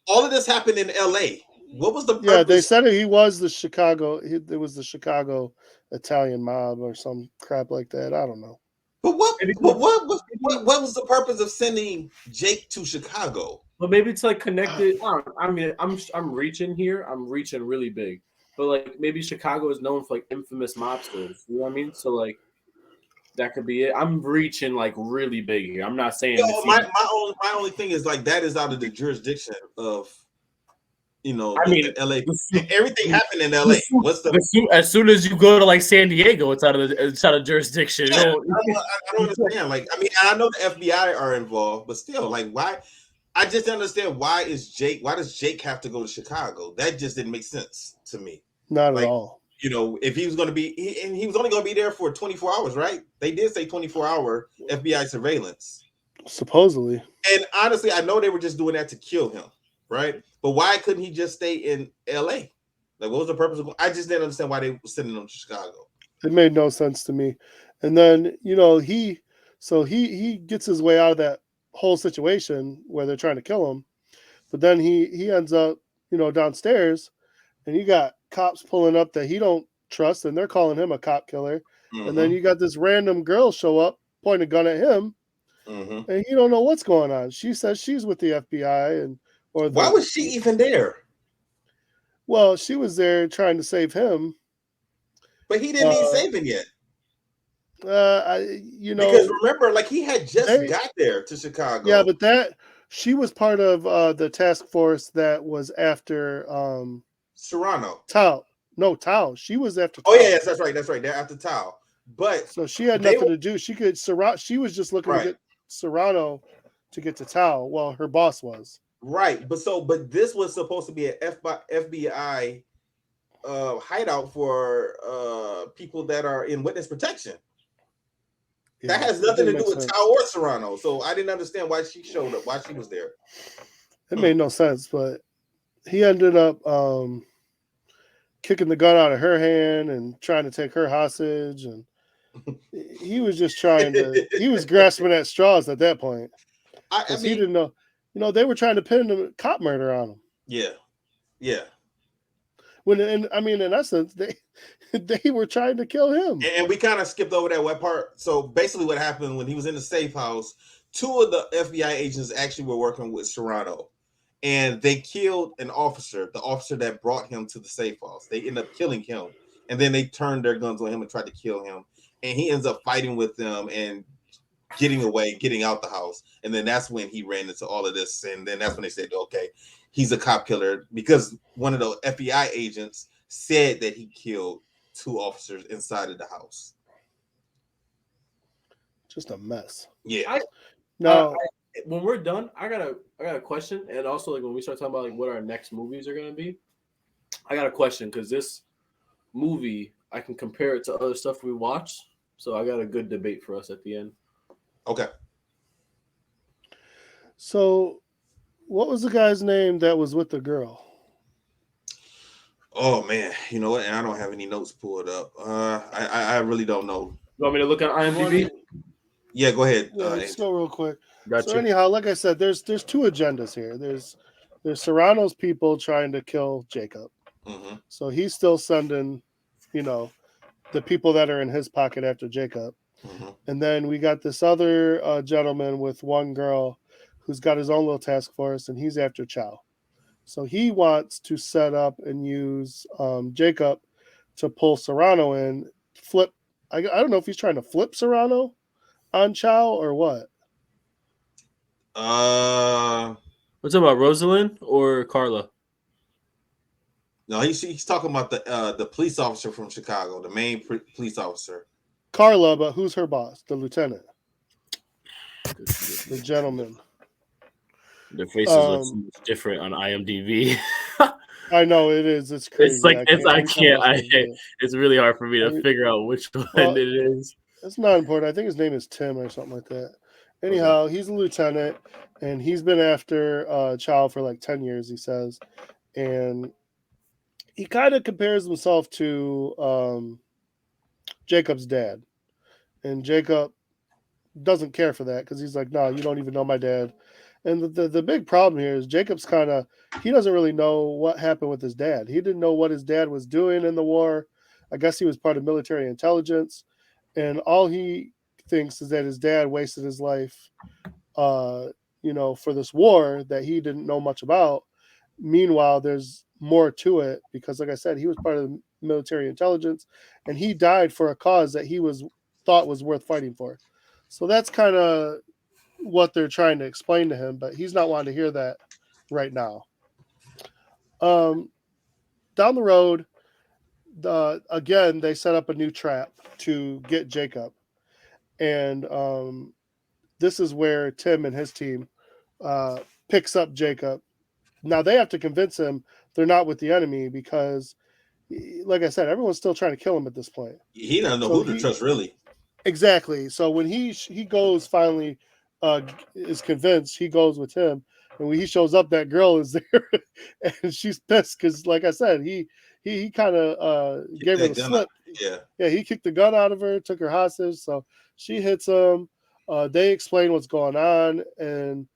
S2: all of this happened in L.A. What was the purpose?
S3: Yeah, they said he was the Chicago. It was the Chicago Italian mob or some crap like that. I don't know.
S2: But what was the purpose of sending Jake to Chicago?
S4: But maybe it's like connected. I mean, I'm reaching here. I'm reaching really big. But like maybe Chicago is known for like infamous mobsters. You know what I mean? So like that could be it. I'm reaching like really big here. I'm not saying
S2: my only thing is like that is out of the jurisdiction of
S4: I mean,
S2: LA. Everything happened in LA.
S4: As soon as you go to like San Diego, it's out of jurisdiction.
S2: Yeah, I don't understand. Like, I mean, I know the FBI are involved, but still, like, why? I just don't understand why does Jake have to go to Chicago? That just didn't make sense to me.
S3: Not at all.
S2: If he was going to be, he was only going to be there for 24 hours, right? They did say 24-hour FBI surveillance.
S3: Supposedly.
S2: And honestly, I know they were just doing that to kill him, right? But why couldn't he just stay in LA? Like, what was the purpose of? I just didn't understand why they were sending him to Chicago.
S3: It made no sense to me. And then he gets his way out of that whole situation where they're trying to kill him, but then he ends up downstairs, and you got cops pulling up that he don't trust, and they're calling him a cop killer. Mm-hmm. And then you got this random girl show up, point a gun at him, and you don't know what's going on. She says she's with the FBI,
S2: why was she even there?
S3: Well, she was there trying to save him,
S2: but he didn't need saving yet. Because remember, like he had just got there to Chicago.
S3: Yeah, but she was part of the task force that was after
S2: Serrano.
S3: Tao. She was after.
S2: Oh, yes, that's right. They're after Tao. But
S3: so she had nothing to do. She was just looking to get Serrano to get to Tao. Well, her boss was.
S2: Right, but this was supposed to be an FBI hideout for people that are in witness protection. Yeah, that has nothing to do with Tao or Serrano. So I didn't understand why she showed up, why she was there.
S3: It made no sense, but he ended up kicking the gun out of her hand and trying to take her hostage, and he was just he was grasping at straws at that point. Because he didn't know. They were trying to pin a cop murder on him.
S2: Yeah.
S3: In essence, they were trying to kill him.
S2: And we kind of skipped over that one part. So basically what happened when he was in the safe house, 2 of the FBI agents actually were working with Serrano. And they killed an officer, the officer that brought him to the safe house. They ended up killing him. And then they turned their guns on him and tried to kill him. And he ends up fighting with them and getting out the house. And then that's when he ran into all of this. And then that's when they said, okay, he's a cop killer, because one of the FBI agents said that he killed 2 officers inside of the house.
S3: Just a mess.
S2: Yeah.
S4: When we're done, I got a question. And also, like, when we start talking about like what our next movies are going to be, I got a question, because this movie, I can compare it to other stuff we watched. So I got a good debate for us at the end.
S2: Okay.
S3: So, what was the guy's name that was with the girl?
S2: Oh man, you know what? And I don't have any notes pulled up. I really don't know.
S4: You want me to look at IMDb?
S2: Yeah, go ahead.
S3: Let's go real quick.
S4: Gotcha.
S3: So anyhow, like I said, there's 2 agendas here. There's there's Serrano's people trying to kill Jacob.
S2: Mm-hmm.
S3: So he's still sending, the people that are in his pocket after Jacob.
S2: Mm-hmm.
S3: And then we got this other gentleman with one girl who's got his own little task force, and he's after Chow. So he wants to set up and use Jacob to pull Serrano in, flip. I don't know if he's trying to flip Serrano on Chow or what.
S5: What's about Rosalind or Carla?
S2: No, he's talking about the police officer from Chicago, the main police officer.
S3: Carla, but who's her boss? The lieutenant. The gentleman.
S5: Their faces look so much different on IMDb.
S3: I know it is. It's crazy.
S5: It's like it's really hard for me to figure out which one it is.
S3: It's not important. I think his name is Tim or something like that. Anyhow, he's a lieutenant, and he's been after Chow for like 10 years, he says. And he kind of compares himself to Jacob's dad. And Jacob doesn't care for that because he's like, no, you don't even know my dad. And the big problem here is Jacob's he doesn't really know what happened with his dad. He didn't know what his dad was doing in the war. I guess he was part of military intelligence. And all he thinks is that his dad wasted his life, for this war that he didn't know much about. Meanwhile, there's more to it because, like I said, he was part of the military intelligence and he died for a cause that he thought was worth fighting for. So that's kind of what they're trying to explain to him, but he's not wanting to hear that right now. Down the road, again, they set up a new trap to get Jacob. And this is where Tim and his team picks up Jacob. Now they have to convince him they're not with the enemy because, like I said, everyone's still trying to kill him at this point.
S2: He doesn't know who to trust, really.
S3: Exactly. So when he goes finally is convinced, he goes with him. And when he shows up, that girl is there, and she's pissed because, like I said, he kind of gave her the slip. Yeah, he kicked the gun out of her, took her hostage. So she hits him. They explain what's going on, and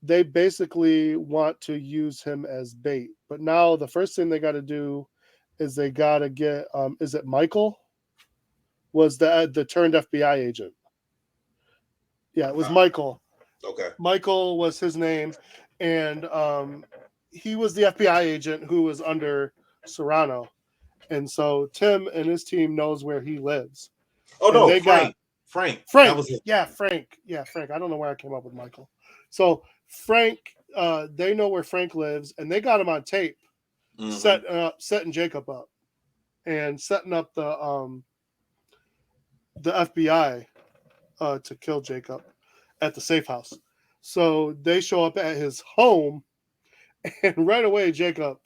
S3: they basically want to use him as bait. But now the first thing they got to do is they got to get. Is it Michael? Was the turned FBI agent? Yeah, it was Michael.
S2: Okay.
S3: Michael was his name, and he was the FBI agent who was under Serrano. And so Tim and his team knows where he lives.
S2: Oh, no, Frank.
S3: That was it. Frank. I don't know where I came up with Michael. So Frank, they know where Frank lives, and they got him on tape, setting Jacob up, and setting up the FBI to kill Jacob at the safe house. So they show up at his home, and right away Jacob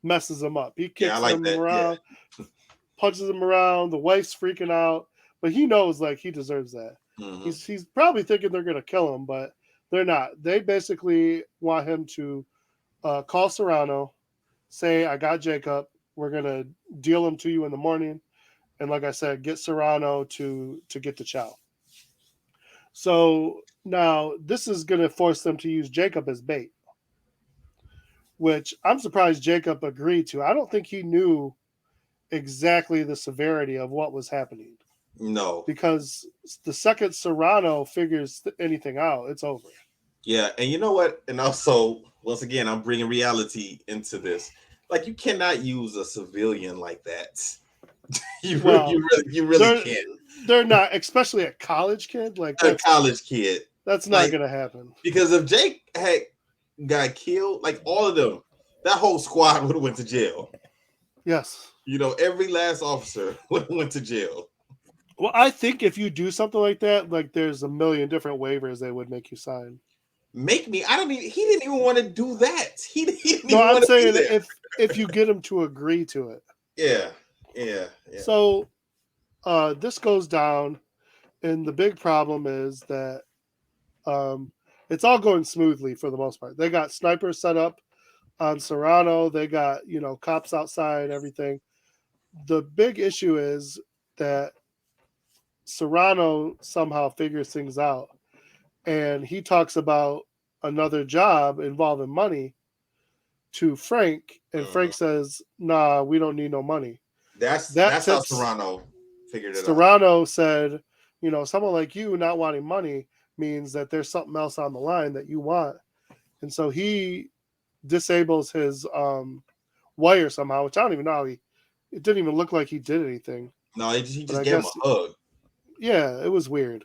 S3: messes him up. He kicks him around, punches him around. The wife's freaking out, but he knows like he deserves that. Mm-hmm. He's probably thinking they're going to kill him, but they're not. They basically want him to call Serrano, say, I got Jacob. We're going to deal him to you in the morning. And like I said, get Serrano to get to Chow. So now this is going to force them to use Jacob as bait, which I'm surprised Jacob agreed to. I don't think he knew exactly the severity of what was happening.
S2: No.
S3: Because the second Serrano figures anything out, it's over.
S2: Yeah, and you know what? And also, once again, I'm bringing reality into this. Like, you cannot use a civilian like that. you really can't.
S3: They're not, especially a college kid. Like
S2: a college kid.
S3: That's not going to happen.
S2: Because if Jake got killed, like all of them, that whole squad would have went to jail.
S3: Yes.
S2: Every last officer would have went to jail.
S3: Well, I think if you do something like that, like there's a million different waivers they would make you sign.
S2: He didn't even want to do that. He didn't
S3: no, I'm saying if you get him to agree to it.
S2: Yeah.
S3: So this goes down, and the big problem is that it's all going smoothly for the most part. They got snipers set up on Serrano. They got, cops outside, everything. The big issue is that Serrano somehow figures things out, and he talks about another job involving money to Frank, and Frank says, "Nah, we don't need no money."
S2: That's how Serrano figured it out.
S3: Serrano said, someone like you not wanting money means that there's something else on the line that you want, and so he disables his wire somehow, which I don't even know how it didn't even look like he did anything.
S2: No, he just gave him a hug.
S3: Yeah, it was weird.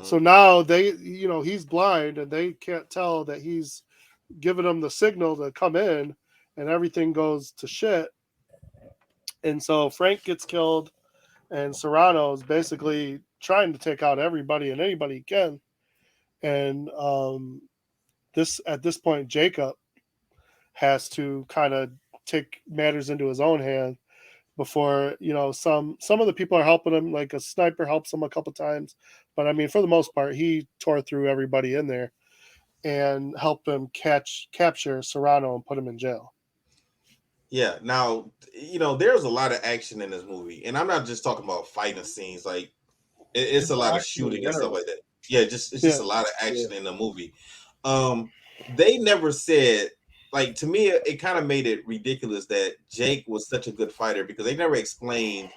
S3: So now they, he's blind and they can't tell that he's giving them the signal to come in, and everything goes to shit. And so Frank gets killed, and Serrano is basically trying to take out everybody and anybody he can. And at this point, Jacob has to kind of take matters into his own hand before, some of the people are helping him, like a sniper helps him a couple times, but I mean, for the most part, he tore through everybody in there and helped him capture Serrano and put him in jail.
S2: Yeah. Now, there's a lot of action in this movie, and I'm not just talking about fighting scenes. Like it's a lot of shooting and stuff like that. Yeah, it's just a lot of action in the movie. They never said, like, to me, it kind of made it ridiculous that Jake was such a good fighter because they never explained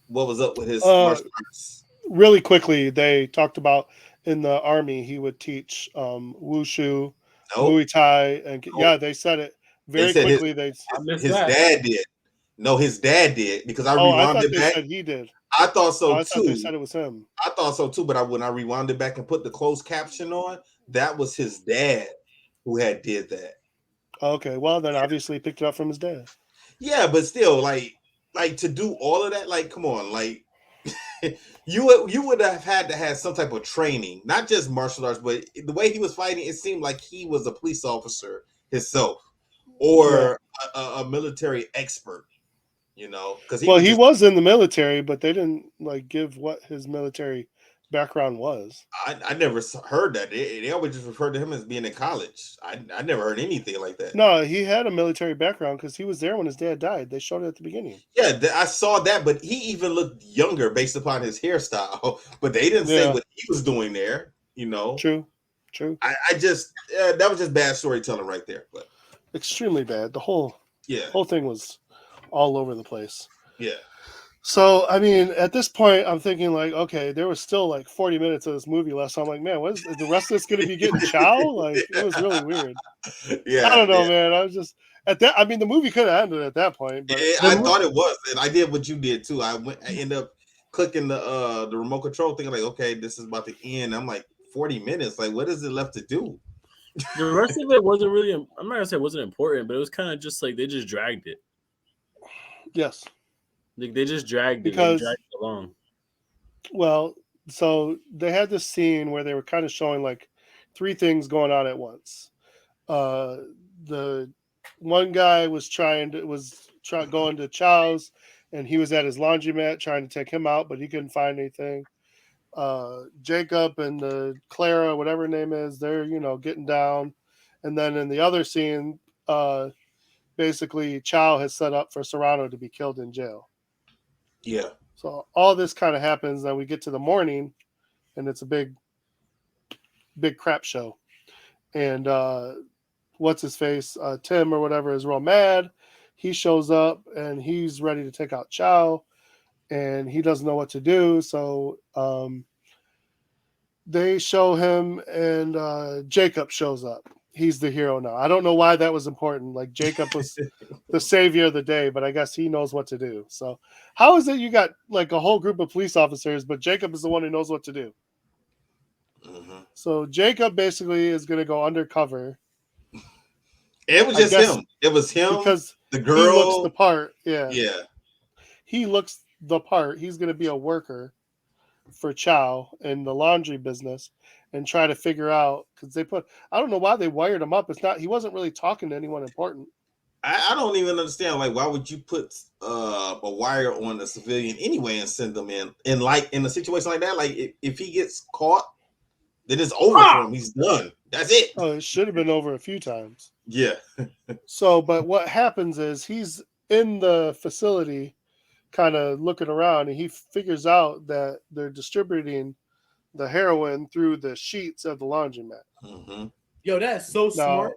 S2: what was up with his martial arts.
S3: Really quickly, they talked about in the army he would teach wushu, Muay Thai, and they said it very quickly.
S2: His dad did. No, his dad did because I rewound it back.
S3: Said he did.
S2: I thought so
S3: I
S2: too.
S3: thought they said it was him.
S2: I thought so too, but when I rewound it back and put the closed caption on, that was his dad who had did that.
S3: Okay, well then obviously he picked it up from his dad.
S2: Yeah, but still, like to do all of that, like, come on, like you would have had to have some type of training, not just martial arts, but the way he was fighting, it seemed like he was a police officer himself or a military expert. Because
S3: he was in the military, but they didn't give what his military background was.
S2: I never heard that. They always just referred to him as being in college. I never heard anything like that.
S3: No, he had a military background because he was there when his dad died. They showed it at the beginning.
S2: Yeah, I saw that, but he even looked younger based upon his hairstyle. But they didn't say what he was doing there.
S3: True.
S2: I just that was just bad storytelling right there. But
S3: extremely bad. The whole thing was all over the place.
S2: Yeah.
S3: So, I mean, at this point, I'm thinking okay, there was still 40 minutes of this movie left. So I'm like, man, is the rest of this going to be getting chow? It was really weird.
S2: Yeah.
S3: I don't know, man. I was just at that. I mean, the movie could have ended at that point. But
S2: I thought it was, and I did what you did too. I ended up clicking the remote control, thinking okay, this is about to end. I'm like 40 minutes. What is it left to do?
S5: The rest of it wasn't really. I'm not gonna say it wasn't important, but it was kind of just they just dragged it.
S3: Yes.
S5: They just dragged it.
S3: Because,
S5: they dragged it along.
S3: Well, so they had this scene where they were kind of showing 3 things going on at once. The one guy was going to Chow's, and he was at his laundromat trying to take him out, but he couldn't find anything. Jacob and Clara, whatever her name is, they're getting down, and then in the other scene, basically Chow has set up for Serrano to be killed in jail.
S2: Yeah.
S3: So all this kind of happens, then we get to the morning, and it's a big crap show. And what's his face? Tim or whatever is real mad. He shows up and he's ready to take out Chow, and he doesn't know what to do. So they show him, and Jacob shows up. He's the hero now. I don't know why that was important. Jacob was the savior of the day, but I guess he knows what to do. So how is it you got a whole group of police officers, but Jacob is the one who knows what to do?
S2: Mm-hmm.
S3: So Jacob basically is going to go undercover.
S2: It was just him. It was him
S3: because
S2: the girl.
S3: He looks the part. Yeah.
S2: Yeah.
S3: He looks the part. He's going to be a worker for Chow in the laundry business and try to figure out, because I don't know why they wired him up. He wasn't really talking to anyone important.
S2: I don't even understand. Why would you put a wire on a civilian anyway and send them in a situation like that? If he gets caught, then it's over for him. He's done. That's it.
S3: Oh, it should have been over a few times.
S2: Yeah.
S3: So, but what happens is he's in the facility kind of looking around, and he figures out that they're distributing the heroin through the sheets of the laundromat.
S2: Mm-hmm.
S4: Yo, that's so
S3: No.
S4: smart.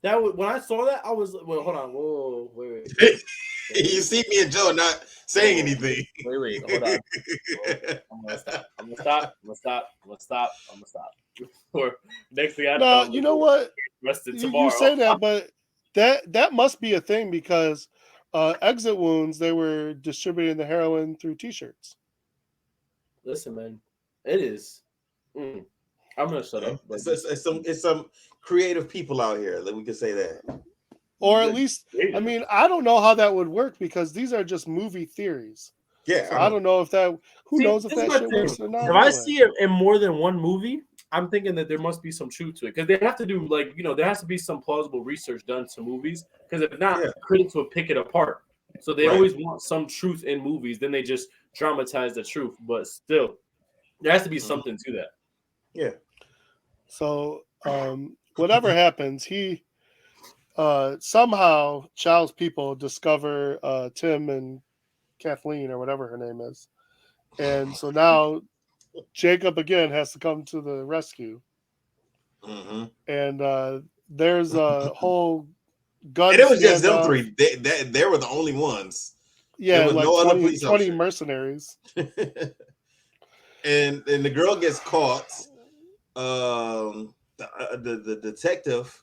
S4: That was, when I saw that, I was well. Hold on, whoa, wait.
S2: You see me and Joe not saying anything.
S4: Wait, hold on. I'm gonna stop. Or next thing I
S3: No,
S4: know,
S3: you know what?
S4: rested
S3: You
S4: tomorrow.
S3: say that, but that must be a thing because Exit Wounds, they were distributing the heroin through T-shirts.
S4: Listen, man, it is. I'm gonna shut up. But
S2: It's some creative people out here that we can say that.
S3: Or at least, I mean, I don't know how that would work because these are just movie theories.
S2: Yeah,
S3: So I don't know if that. Who knows if
S4: this is
S3: that
S4: my
S3: shit
S4: thing.
S3: works or not?
S4: If I see it in more than one movie, I'm thinking that there must be some truth to it because they have to do there has to be some plausible research done to movies because if not, critics will pick it apart. So they always want some truth in movies. Then they just dramatize the truth, but still, there has to be something to that.
S2: Yeah.
S3: So whatever happens, he somehow Chow's people discover Tim and Kathleen or whatever her name is, and so now Jacob again has to come to the rescue. And there's a whole gun.
S2: And it was just them
S3: standoff.
S2: three. They were the only ones.
S3: Yeah,
S2: there was
S3: like
S2: no
S3: 20,
S2: other police
S3: 20
S2: officer.
S3: mercenaries.
S2: and the girl gets caught. The detective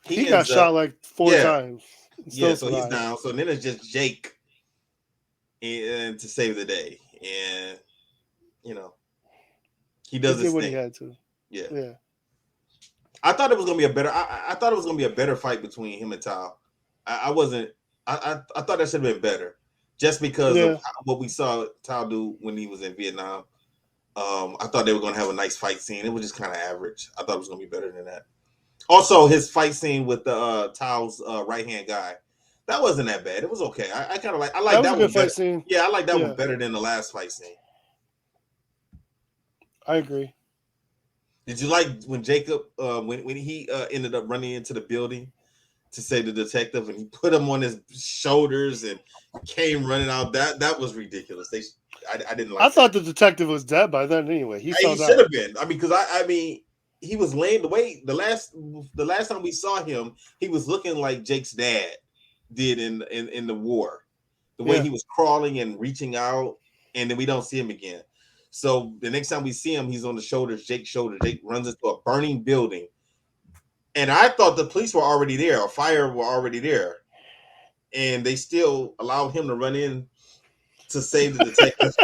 S3: he got shot like 4 times.
S2: Yeah, so he's down. So then it's just Jake and to save the day. And he does his
S3: what
S2: thing.
S3: He had to.
S2: Yeah. I thought it was gonna be a better. I thought it was gonna be a better fight between him and Tao. I wasn't. I thought that should have been better, just because of what we saw Tao do when he was in Vietnam. I thought they were gonna have a nice fight scene. It was just kind of average. I thought it was gonna be better than that. Also, his fight scene with the Tao's right hand guy, that wasn't that bad. It was okay. I kind of like. I like that one better. Scene. Yeah, I like that one better than the last fight scene.
S3: I agree.
S2: Did you like when Jacob, when he ended up running into the building to say the detective, and he put him on his shoulders and came running out? That was ridiculous. I didn't like.
S3: I thought the detective was dead by then. Anyway, he
S2: should have been. I mean, because I mean, he was laying the way the last time we saw him, he was looking like Jake's dad did in the war. The way he was crawling and reaching out, and then we don't see him again. So the next time we see him, he's on the shoulders, Jake's shoulder. Jake runs into a burning building. And I thought the police were already there, or fire were already there. And they still allowed him to run in to save the detective.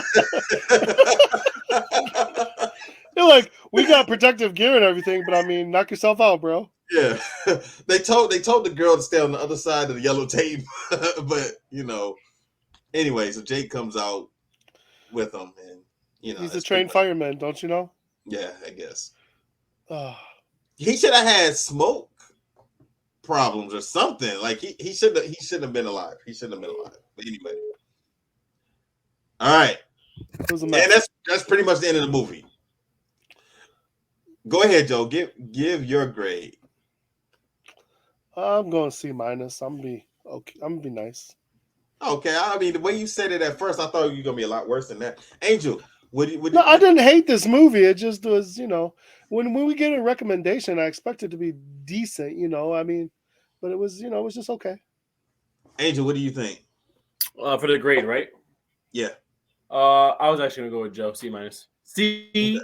S3: They're like, we got protective gear and everything, but I mean, knock yourself out, bro.
S2: Yeah. They told the girl to stay on the other side of the yellow tape. But, anyway, so Jake comes out with them, and
S3: he's a trained fireman, don't you know?
S2: Yeah, I guess. He should have had smoke problems or something. Like he shouldn't have been alive. He shouldn't have been alive. But anyway. All right.
S3: It was a mess.
S2: And that's pretty much the end of the movie. Go ahead, Joe. Give your grade.
S3: I'm going C-. I'm gonna be okay. I'm gonna be nice.
S2: Okay, I mean the way you said it at first, I thought you were gonna be a lot worse than that. Angel,
S3: I didn't hate this movie. It just was, when we get a recommendation, I expect it to be decent. I mean, but it was, it was just okay.
S2: Angel, what do you think?
S5: For the grade, right?
S2: Yeah.
S5: I was actually gonna go with Joe, C-. C,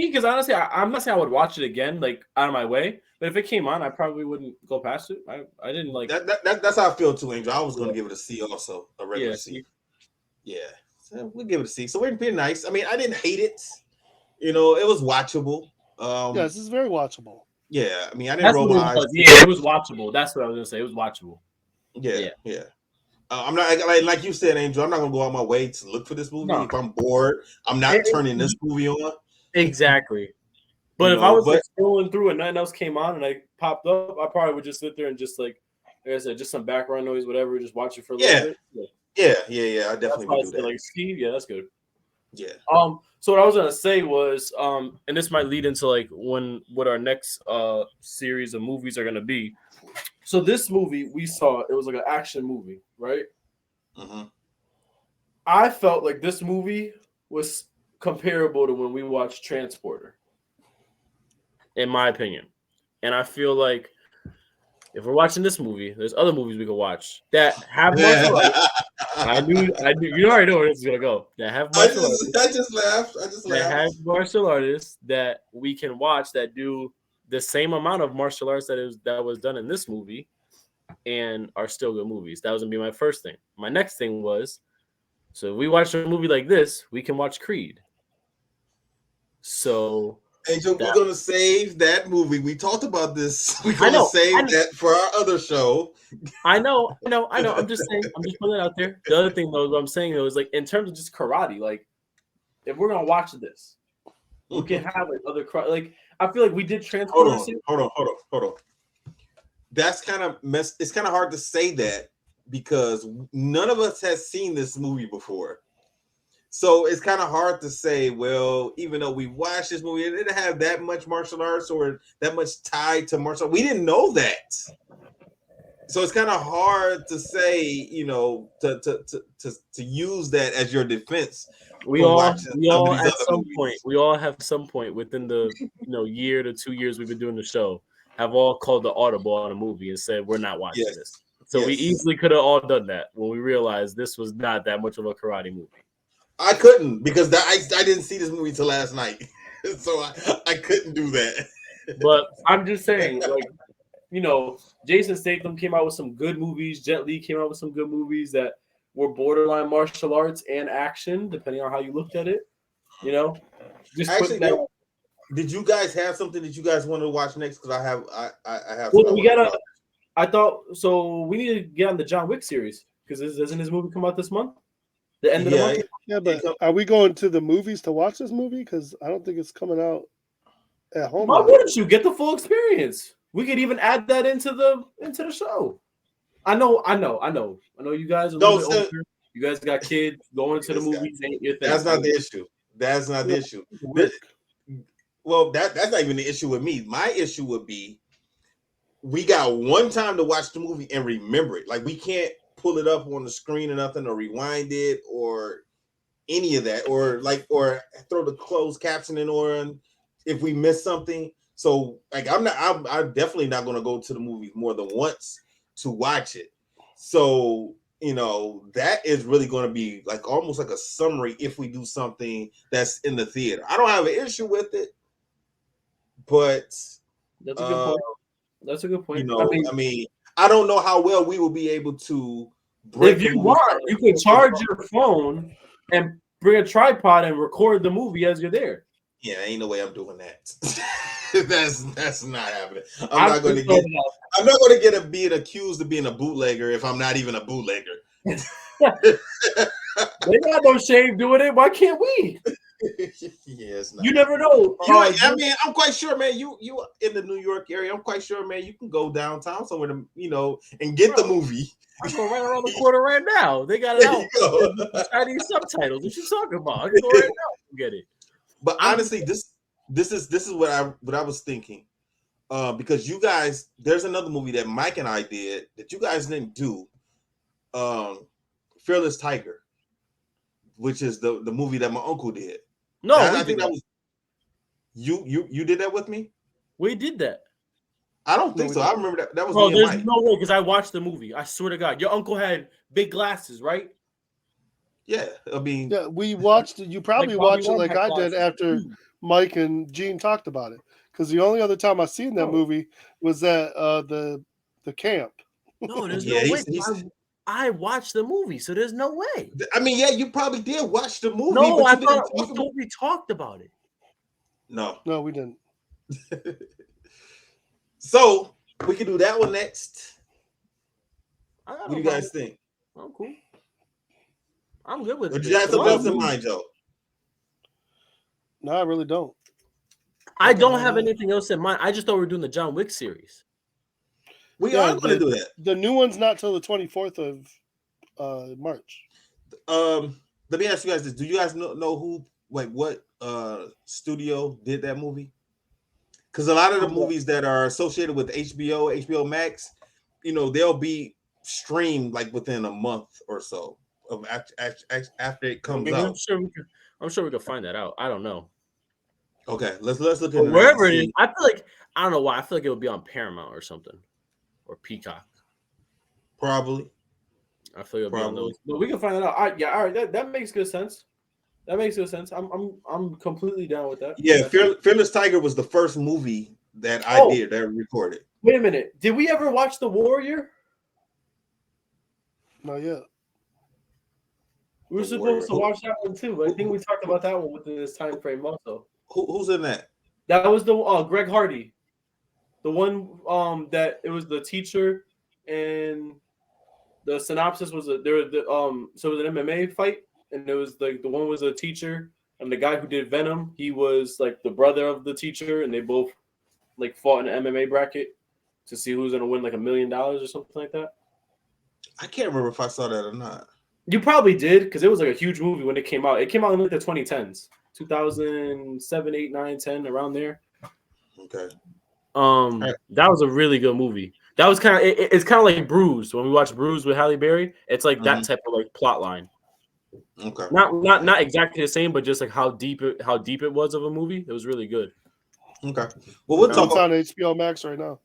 S5: because honestly, I'm not saying I would watch it again, like out of my way. But if it came on, I probably wouldn't go past it. I didn't like
S2: that's how I feel too, Angel. I was gonna give it a C also, a regular C. Yeah. So we'll give it a C. So we're pretty nice. I mean, I didn't hate it. It was watchable.
S3: Yes, it's very watchable.
S2: Yeah, I mean, I didn't roll my eyes.
S5: Yeah, it was watchable. That's what I was gonna say. It was watchable.
S2: Yeah. I'm not like you said, Angel. I'm not gonna go out my way to look for this movie. No. If I'm bored, I'm not turning this movie on.
S5: Exactly. But if I was scrolling through and nothing else came on and I popped up, I probably would just sit there and just like I said, just some background noise, whatever, just watch it for a little bit.
S2: Yeah. I definitely would do that.
S5: Like Steve, yeah, that's good.
S2: Yeah.
S5: So what I was gonna say was, and this might lead into like what our next series of movies are gonna be. So this movie we saw, it was like an action movie, right?
S2: Mm-hmm.
S5: I felt like this movie was comparable to when we watched Transporter. in my opinion. And I feel like if we're watching this movie, there's other movies we can watch that have martial arts. I knew, you already know where this is gonna go. That have martial artists.
S2: I just laughed.
S5: That have martial artists that we can watch that do the same amount of martial arts that was done in this movie, and are still good movies. That was gonna be my first thing. My next thing was, so if we watch a movie like this, we can watch Creed. So.
S2: Angel, we're gonna save that movie. We talked about this. We're gonna save that for our other show.
S5: I know. I'm just saying. I'm just putting it out there. The other thing, though, what I'm saying though is like in terms of just karate. Like, if we're gonna watch this, we can have like other karate. Like, I feel like we did transfer.
S2: Hold on. That's kind of It's kind of hard to say that because none of us has seen this movie before. So it's kind of hard to say, well, even though we watched this movie, it didn't have that much martial arts or that much tied to martial arts. We didn't know that. So it's kind of hard to say, you know, to use that as your defense.
S5: We all at some point, we all have some point within the year to 2 years we've been doing the show, have all called the audible on a movie and said we're not watching this. So we easily could have all done that when we realized this was not that much of a karate movie.
S2: I couldn't because I didn't see this movie till last night, so I couldn't do that.
S5: But I'm just saying, like, Jason Statham came out with some good movies. Jet Li came out with some good movies that were borderline martial arts and action, depending on how you looked at it.
S2: Did you guys have something that you guys wanted to watch next? Because I have.
S5: Well, I thought so. We need to get on the John Wick series because doesn't his movie come out this month? The end of the month?
S3: Yeah, but are we going to the movies to watch this movie? Because I don't think it's coming out at home.
S5: Why wouldn't you get the full experience? We could even add that into the show. I know. You guys are older. You guys got kids. Going to the movies ain't your thing.
S2: That's not the issue. That's not the issue. Well, that's not even the issue with me. My issue would be we got one time to watch the movie and remember it. Like we can't pull it up on the screen or nothing, or rewind it, or any of that, or throw the closed captioning on if we miss something. So like I'm definitely not going to go to the movies more than once to watch it. So that is really going to be like almost like a summary if we do something that's in the theater. I don't have an issue with it, but
S5: that's a good point. That's a good point.
S2: I mean, I don't know how well we will be able to break.
S5: If you want, you can charge your phone and bring a tripod and record the movie as you're there.
S2: Yeah, ain't no way I'm doing that. that's not happening. I'm not going to get being accused of being a bootlegger if I'm not even a bootlegger.
S5: They got no shame doing it. Why can't we?
S2: Yes,
S5: you never know.
S2: I mean, I'm quite sure, man. You in the New York area? I'm quite sure, man. You can go downtown somewhere to, and get the movie.
S5: I go right around the corner right now. They got it out. Chinese subtitles. What you talking about? I can go right now and get it.
S2: But honestly, this is what I was thinking, because you guys, there's another movie that Mike and I did that you guys didn't do, Fearless Tiger, which is the movie that my uncle did.
S5: No,
S2: I think that was you did that with me.
S5: We did that.
S2: I don't think so. I remember that was.
S5: Bro, there's no way because I watched the movie. I swear to God, your uncle had big glasses, right?
S2: Yeah, I mean,
S3: yeah, we watched it. You probably watched it like I did after Mike and Gene talked about it. Because the only other time I seen that movie was at the camp.
S5: No, there's no way. I watched the movie, so there's no way.
S2: I mean, yeah, you probably did watch the movie.
S5: No, I thought we talked about it.
S2: No,
S3: we didn't.
S2: So we can do that one next. What do you guys think?
S5: I'm cool. I'm good with it.
S2: Did you have something else in mind, Joe?
S3: No, I really don't.
S5: I don't have anything else in mind. I just thought we were doing the John Wick series.
S2: We are going to do that.
S3: The new one's not till the 24th of March.
S2: Let me ask you guys this: do you guys know who, what studio did that movie? Because a lot of the movies that are associated with HBO Max, they'll be streamed like within a month or so of after it comes out.
S5: I'm sure we could find that out. I don't know.
S2: Okay, let's look
S5: But
S2: at
S5: wherever it is. I feel like I don't know why. I feel like it would be on Paramount or something, or Peacock.
S2: Probably.
S5: I feel like it'll be on those. But we can find that out. All right, yeah, all right. That makes good sense. That makes good sense. I'm completely down with that.
S2: Yeah, Fearless Tiger was the first movie that I did that recorded.
S5: Wait a minute. Did we ever watch The Warrior?
S3: Not yet.
S5: We were supposed to watch that one too, but I think we talked about that one within this time frame also.
S2: Who's in that?
S5: That was the Greg Hardy, the one that it was the teacher, and the synopsis was so it was an MMA fight, and it was the one was a teacher, and the guy who did Venom, he was like the brother of the teacher, and they both like fought in an MMA bracket to see who's gonna win like $1 million or something like that.
S2: I can't remember if I saw that or not.
S5: You probably did because it was like a huge movie when it came out. It came out in like the 2010s, 2007, 8, 9, 10, around there.
S2: Okay.
S5: That was a really good movie. That was kind of it's kind of like Bruised. When we watch Bruised with Halle Berry, it's like that type of like plot line.
S2: Okay.
S5: Not exactly the same, but just like how deep it was of a movie. It was really good.
S2: Okay. Well, we'll talk.
S3: It's on HBO Max right now.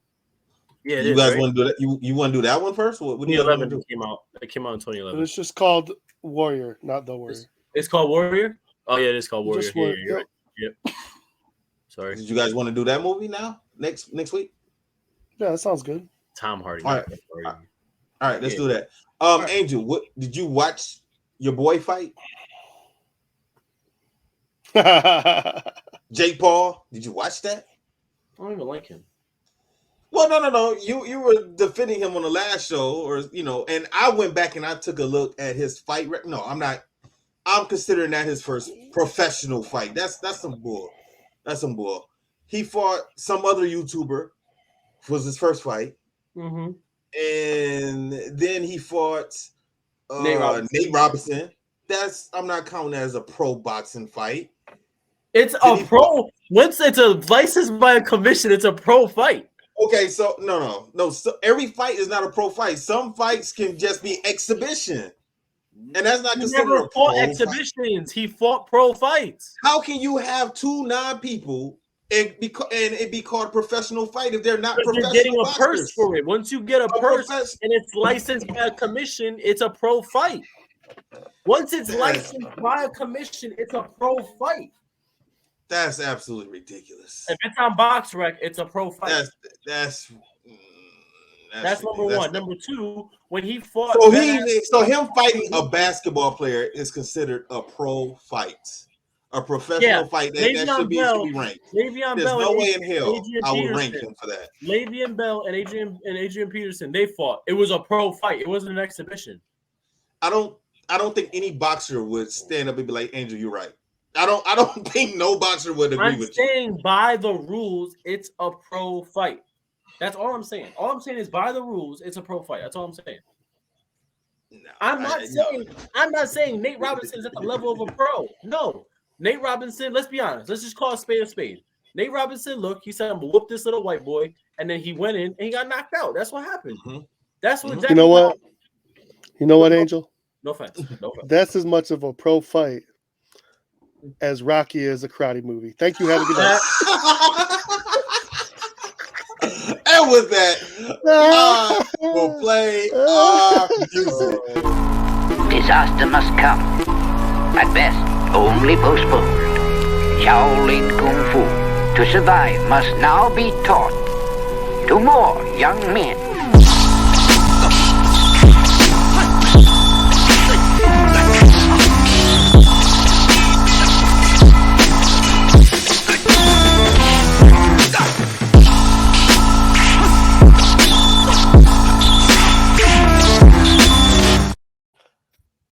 S5: Yeah,
S2: you guys want to do that? You want to do that one first? What do you
S5: 2011 came out. It came out in 2011.
S3: And it's just called Warrior, not The Warrior.
S5: It's called Warrior. Oh yeah, it is called Warrior.
S3: Just Warrior.
S5: Yeah, right. Yep. Sorry.
S2: Did you guys want to do that movie now? Next week?
S3: Yeah, that sounds good.
S5: Tom Hardy.
S2: All right, let's do that. Angel, what did you watch your boy fight? Jake Paul, did you watch that?
S5: I don't even like him.
S2: Well, no. You were defending him on the last show, or and I went back and I took a look at his fight. No, I'm not. I'm considering that his first professional fight. That's some bull. That's some bull. He fought some other YouTuber. Was his first fight, and then he fought Nate Robinson. I'm not counting that as a pro boxing fight.
S5: It's a pro. Once it's a licensed by a commission, it's a pro fight.
S2: Okay, so no. So every fight is not a pro fight. Some fights can just be exhibition, and that's not considered a pro
S5: exhibitions. Fight. He fought pro fights.
S2: How can you have two non-people and it be called a professional fight if they're not professional?
S5: You're getting a
S2: boxers?
S5: purse for it. Once you get a purse and it's licensed by a commission, it's a pro fight. Once it's licensed by a commission, it's a pro fight.
S2: That's absolutely ridiculous.
S5: If it's on BoxRec, it's a pro fight.
S2: That's
S5: number one. Number two, when he fought,
S2: so him fighting a basketball player is considered a pro fight, a professional fight. That should be ranked. There's no way in hell I would rank him for that.
S5: Le'Veon Bell and Adrian Peterson, they fought. It was a pro fight. It wasn't an exhibition.
S2: I don't think any boxer would stand up and be like, Angel, you're right. I don't think no boxer would agree with you.
S5: I'm saying by the rules, it's a pro fight. That's all I'm saying. All I'm saying is by the rules, it's a pro fight. That's all I'm saying. No, I'm not saying Nate Robinson is at the level of a pro. No. Nate Robinson, let's be honest. Let's just call a spade a spade. Nate Robinson, he said, I'm gonna whoop this little white boy, and then he went in and he got knocked out. That's what happened. That's what exactly.
S3: You know what? You know what, Angel?
S5: No offense.
S3: That's as much of a pro fight as Rocky is a karate movie. Thank you. Have a good night.
S2: And with that, I will play our music.
S1: Disaster must come. At best, only postponed. Shaolin Kung Fu, to survive, must now be taught to more young men.